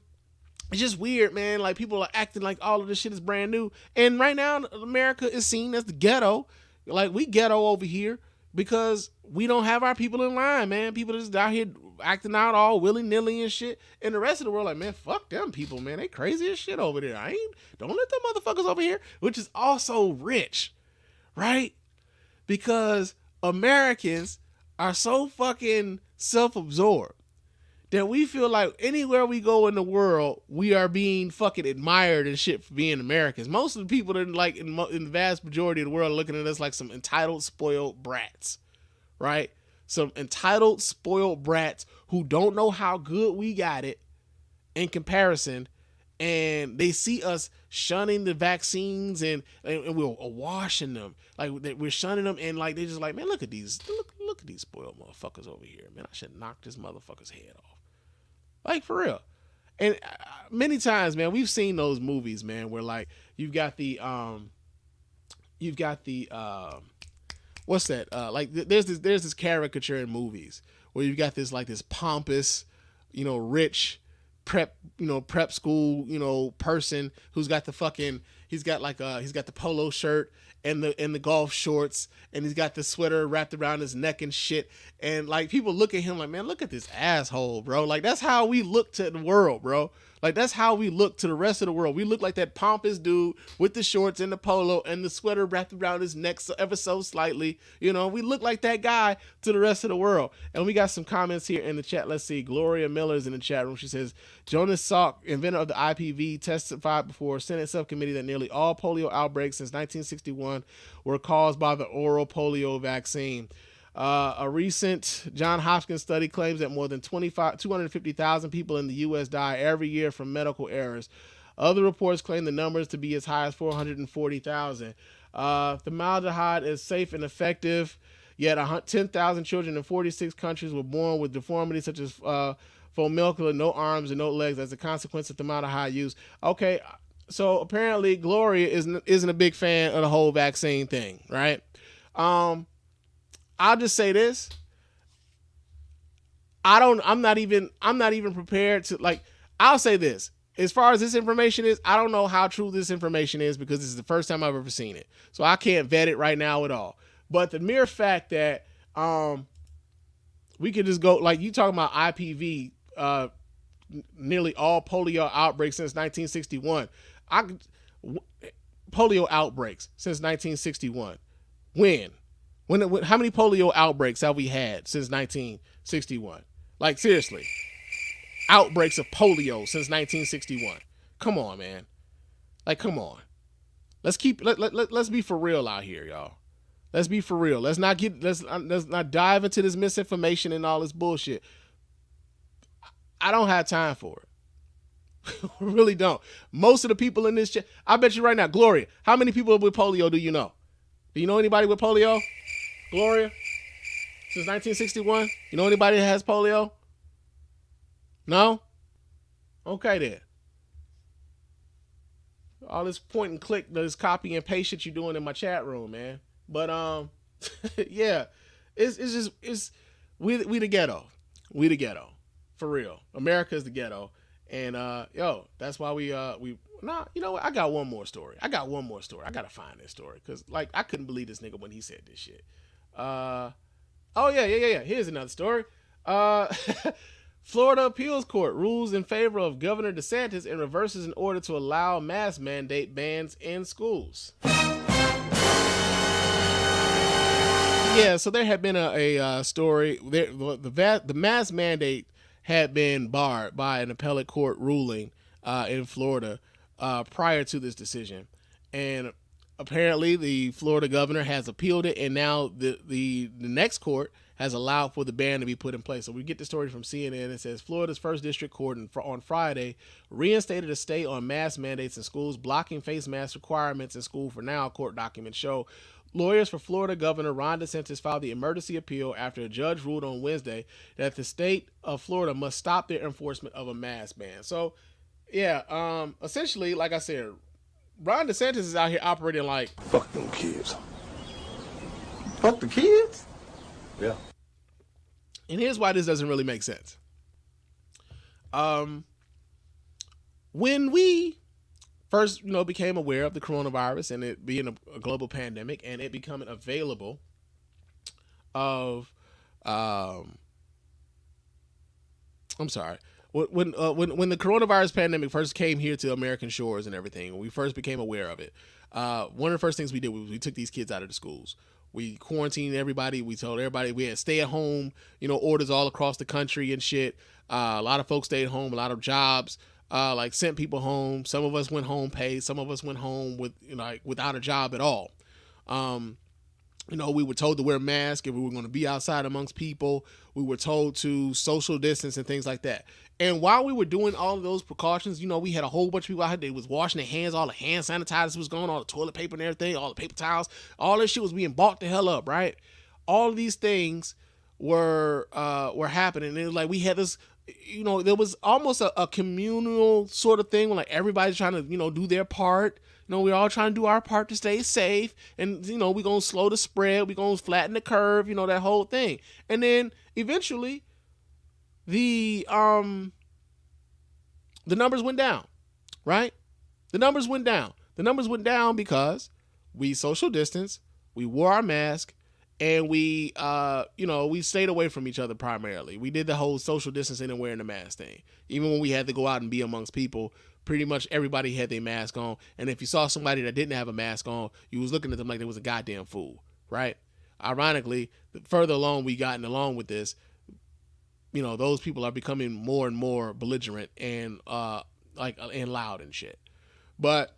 it's just weird, man. Like, people are acting like all of this shit is brand new. And right now, America is seen as the ghetto. Like, we ghetto over here because we don't have our people in line, man. People just out here acting out all willy-nilly and shit. And the rest of the world, like, man, fuck them people, man. They crazy as shit over there. Don't let them motherfuckers over here, which is also rich, right? Because Americans are so fucking self-absorbed that we feel like anywhere we go in the world, we are being fucking admired and shit for being Americans. Most of the people that like in the vast majority of the world are looking at us like some entitled, spoiled brats, right? Some entitled, spoiled brats who don't know how good we got it in comparison, and they see us shunning the vaccines and we're washing them, like we're shunning them, and like they just like, man, look at these spoiled motherfuckers over here, man. I should knock this motherfucker's head off, like for real. And many times, man, we've seen those movies, man, where like you've got the what's that? Like there's this caricature in movies where you've got this pompous, rich prep school, person who's got he's got the polo shirt and the golf shorts, and he's got the sweater wrapped around his neck and shit. And like people look at him like, man, look at this asshole, bro. Like that's how we look to the world, bro. Like that's how we look to the rest of the world. We look like that pompous dude with the shorts and the polo and the sweater wrapped around his neck ever so slightly. We look like that guy to the rest of the world. And we got some comments here in the chat. Let's see. Gloria Miller's in the chat room. She says, Jonas Salk, inventor of the IPV, testified before a Senate subcommittee that nearly all polio outbreaks since 1961 were caused by the oral polio vaccine. A recent Johns Hopkins study claims that more than 250,000 people in the U.S. die every year from medical errors. Other reports claim the numbers to be as high as 440,000. Formaldehyde is safe and effective, yet 10,000 children in 46 countries were born with deformities such as foemocular, no arms and no legs as a consequence of formaldehyde use. Okay, so apparently Gloria isn't a big fan of the whole vaccine thing, right? I'll just say this. I'm not even prepared to, like, I'll say this. As far as this information is, I don't know how true this information is because this is the first time I've ever seen it. So I can't vet it right now at all. But the mere fact that we could just go, like you talking about IPV, nearly all polio outbreaks since 1961. Polio outbreaks since 1961. When? How many polio outbreaks have we had since 1961? Like, seriously. Outbreaks of polio since 1961. Come on, man. Like, come on. Let's be for real out here, y'all. Let's be for real. Let's not dive into this misinformation and all this bullshit. I don't have time for it. Really don't. Most of the people in this chat, I bet you right now, Gloria, how many people with polio do you know? Do you know anybody with polio? Gloria? Since 1961? You know anybody that has polio? No? Okay then. All this point and click, this copy and paste shit you're doing in my chat room, man. But yeah. It's we the ghetto. We the ghetto. For real. America's the ghetto. And that's why you know what? I got one more story. I gotta find this story. Cause like I couldn't believe this nigga when he said this shit. Here's another story. Florida appeals court rules in favor of Governor DeSantis and reverses an order to allow mask mandate bans in schools. Yeah, so there had been a story. The mask mandate had been barred by an appellate court ruling in Florida prior to this decision, and apparently the Florida governor has appealed it, and now the next court has allowed for the ban to be put in place. So we get the story from CNN. It says Florida's first district court on Friday reinstated a stay on mask mandates in schools, blocking face mask requirements in school for now, court documents show. Lawyers for Florida Governor Ron DeSantis filed the emergency appeal after a judge ruled on Wednesday that the state of Florida must stop their enforcement of a mask ban. So, yeah, essentially, like I said, Ron DeSantis is out here operating like, fuck them kids. Fuck the kids? Yeah. And here's why this doesn't really make sense. When we first, became aware of the coronavirus and it being a global pandemic and it becoming available of, when the coronavirus pandemic first came here to American shores and everything, when we first became aware of it, one of the first things we did was we took these kids out of the schools. We quarantined everybody. We told everybody we had stay at home, orders all across the country and shit. A lot of folks stayed home, a lot of jobs, sent people home. Some of us went home paid. Some of us went home without a job at all. We were told to wear masks if we were going to be outside amongst people. We were told to social distance and things like that. And while we were doing all of those precautions, we had a whole bunch of people out here that was washing their hands. All the hand sanitizers was going, all the toilet paper and everything, all the paper towels, all this shit was being bought the hell up, right? All of these things were happening. And it was like we had this, there was almost a communal sort of thing where everybody's trying to, do their part. We're all trying to do our part to stay safe, and we're gonna slow the spread, we're gonna flatten the curve, that whole thing. And then eventually the numbers went down, right? The numbers went down because we social distance, we wore our mask, and we stayed away from each other primarily. We did the whole social distancing and wearing the mask thing. Even when we had to go out and be amongst people, pretty much everybody had their mask on. And if you saw somebody that didn't have a mask on, you was looking at them like they was a goddamn fool, right? Ironically, the further along we gotten along with this, those people are becoming more and more belligerent and and loud and shit. But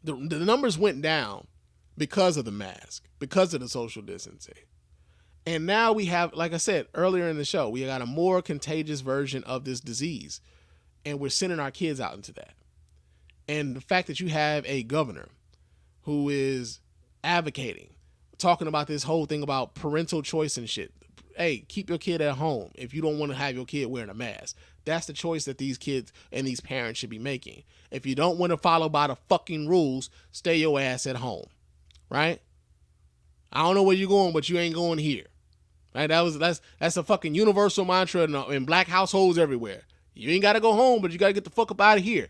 the numbers went down because of the mask, because of the social distancing. And now we have, like I said earlier in the show, we got a more contagious version of this disease. And we're sending our kids out into that. And the fact that you have a governor who is advocating, talking about this whole thing about parental choice and shit. Hey, keep your kid at home if you don't want to have your kid wearing a mask. That's the choice that these kids and these parents should be making. If you don't want to follow by the fucking rules, stay your ass at home. Right? I don't know where you're going, but you ain't going here. Right? That's a fucking universal mantra in black households everywhere. You ain't got to go home, but you got to get the fuck up out of here.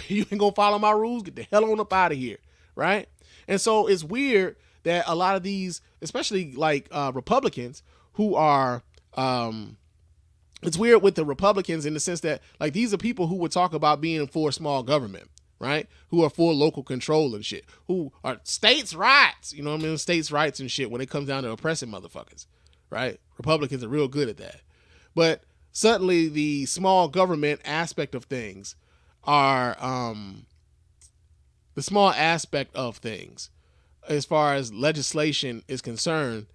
You ain't going to follow my rules. Get the hell on up out of here. Right? And so it's weird that a lot of these, especially Republicans who are, it's weird with the Republicans in the sense that these are people who would talk about being for small government, right? Who are for local control and shit, who are states' rights, states' rights and shit when it comes down to oppressing motherfuckers, right? Republicans are real good at that. But certainly the small government aspect of things are the small aspect of things as far as legislation is concerned.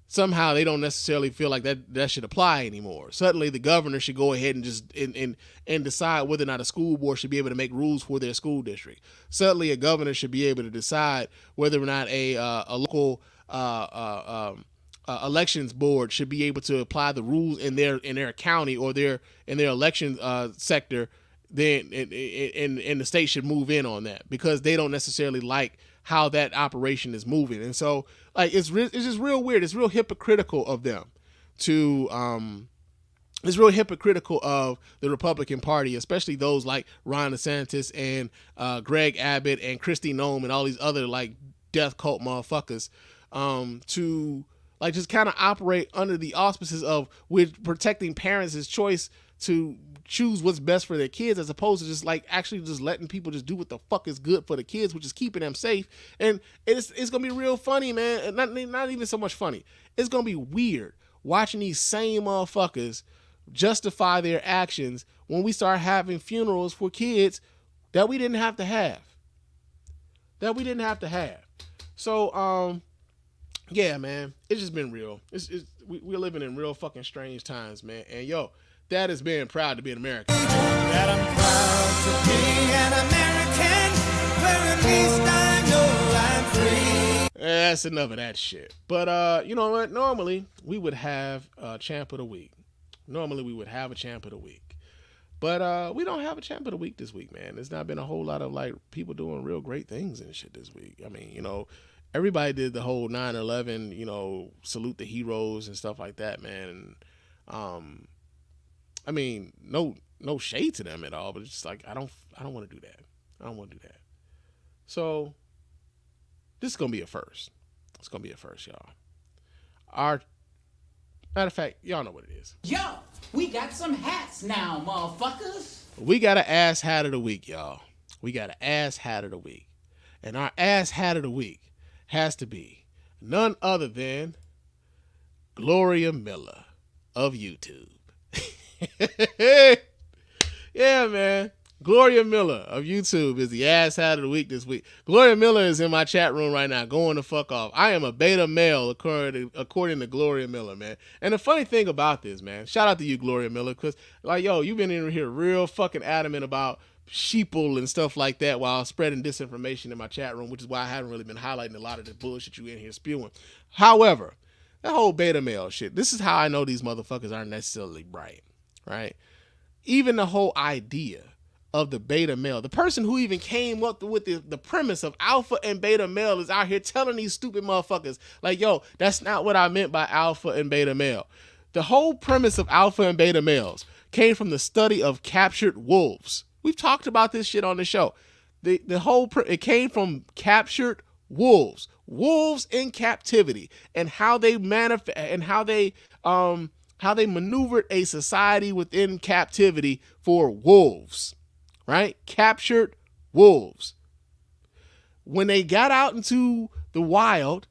Somehow they don't necessarily feel like that should apply anymore. Certainly the governor should go ahead and just and decide whether or not a school board should be able to make rules for their school district. Certainly a governor should be able to decide whether or not a local elections board should be able to apply the rules in their county or in their election sector. Then and the state should move in on that because they don't necessarily like how that operation is moving. And so it's just real weird. It's real hypocritical of them to it's real hypocritical of the Republican Party, especially those like Ron DeSantis and Greg Abbott and Kristi Noem and all these other death cult motherfuckers to just kind of operate under the auspices of with protecting parents' choice to choose what's best for their kids, as opposed to just actually just letting people just do what the fuck is good for the kids, which is keeping them safe. And it's gonna be real funny, man. Not even so much funny. It's gonna be weird watching these same motherfuckers justify their actions when we start having funerals for kids that we didn't have to have. So yeah, man, it's just been real. We're living in real fucking strange times, man. And yo, that is being proud to be an American. That I'm proud to be an American, where at least I know I'm free. That's enough of that shit. But you know what? Normally we would have a champ of the week. But we don't have a champ of the week this week, man. There's not been a whole lot of like people doing real great things and shit this week. I mean, you know, everybody did the whole 9/11, you know, salute the heroes and stuff like that, man. And, I mean, no shade to them at all, but it's just like I don't want to do that. I don't want to do that. So this is gonna be a first. It's gonna be a first, y'all. Matter of fact, y'all know what it is. Yo, we got some hats now, motherfuckers. We got an ass hat of the week, y'all. We got an ass hat of the week. And our ass hat of the week has to be none other than Gloria Miller of YouTube. Yeah, man. Gloria Miller of YouTube is the ass hat of the week this week. Gloria Miller is in my chat room right now going the fuck off. I am a beta male according to Gloria Miller, man. And the funny thing about this, man, shout out to you, Gloria Miller, because like, yo, you've been in here real fucking adamant about sheeple and stuff like that while spreading disinformation in my chat room, which is why I haven't really been highlighting a lot of the bullshit you in here spewing. However, that whole beta male shit, this is how I know these motherfuckers aren't necessarily bright, right? Even the whole idea of the beta male, the person who even came up with the premise of alpha and beta male is out here telling these stupid motherfuckers like, yo, that's not what I meant by alpha and beta male. The whole premise of alpha and beta males came from the study of captured wolves. We've talked about this shit on the show. It came from captured wolves in captivity, and how they how they maneuvered a society within captivity for wolves. Right? Captured wolves. When they got out into the wild,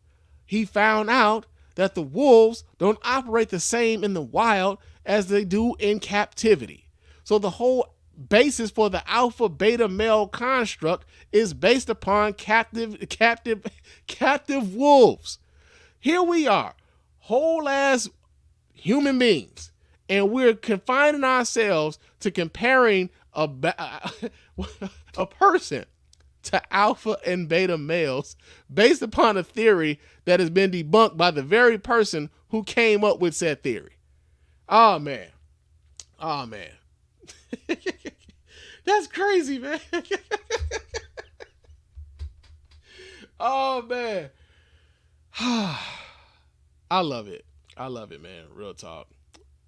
he found out that the wolves don't operate the same in the wild as they do in captivity. So the whole basis for the alpha beta male construct is based upon captive wolves. Here we are, whole ass human beings, and we're confining ourselves to comparing a person to alpha and beta males based upon a theory that has been debunked by the very person who came up with said theory. Oh man. That's crazy, man. Oh man. I love it, man. Real talk.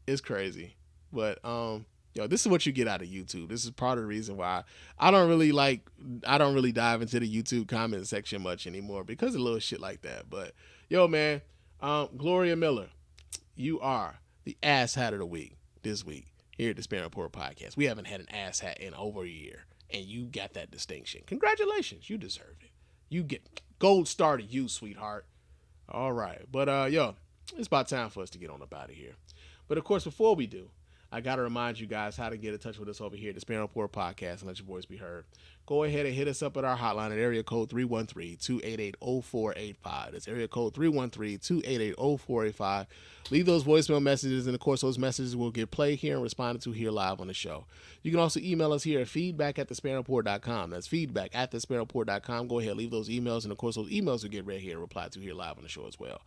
It's crazy. But yo, this is what you get out of YouTube. This is part of the reason why I don't really dive into the YouTube comment section much anymore, because of little shit like that. But yo, man, Gloria Miller, you are the ass hat of the week this week here at the Spann Report Podcast. We haven't had an ass hat in over a year, and you got that distinction. Congratulations, you deserve it. You get gold star to you, sweetheart. All right, but yo, it's about time for us to get on up out of here. But of course, before we do, I got to remind you guys how to get in touch with us over here at the Spann Report Podcast and let your voice be heard. Go ahead and hit us up at our hotline at area code 313-288-0485. That's area code 313-288-0485. Leave those voicemail messages, and of course, those messages will get played here and responded to here live on the show. You can also email us here at feedback@thespannreport.com. That's feedback@thespannreport.com. Go ahead, leave those emails, and of course, those emails will get read here and replied to here live on the show as well.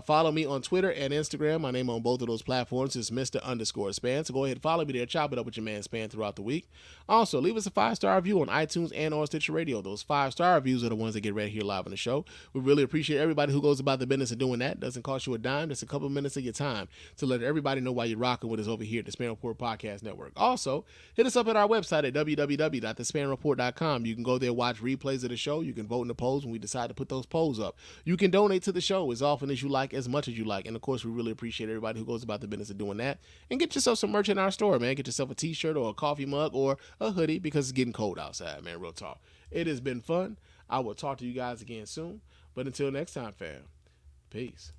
Follow me on Twitter and Instagram. My name on both of those platforms is Mr._Spann. So go ahead and follow me there. Chop it up with your man Spann throughout the week. Also, leave us a 5-star review on iTunes and on Stitcher Radio. Those 5-star reviews are the ones that get read here live on the show. We really appreciate everybody who goes about the business of doing that. Doesn't cost you a dime. Just a couple of minutes of your time to let everybody know why you're rocking with us over here at the Spann Report Podcast Network. Also, hit us up at our website at www.thespannreport.com. You can go there, watch replays of the show. You can vote in the polls when we decide to put those polls up. You can donate to the show as often as you like, as much as you like. And of course, we really appreciate everybody who goes about the business of doing that. And get yourself some merch in our store, man. Get yourself a t-shirt or a coffee mug or a hoodie, because it's getting cold outside, man. Real talk. It has been fun. I will talk to you guys again soon. But until next time, fam, peace.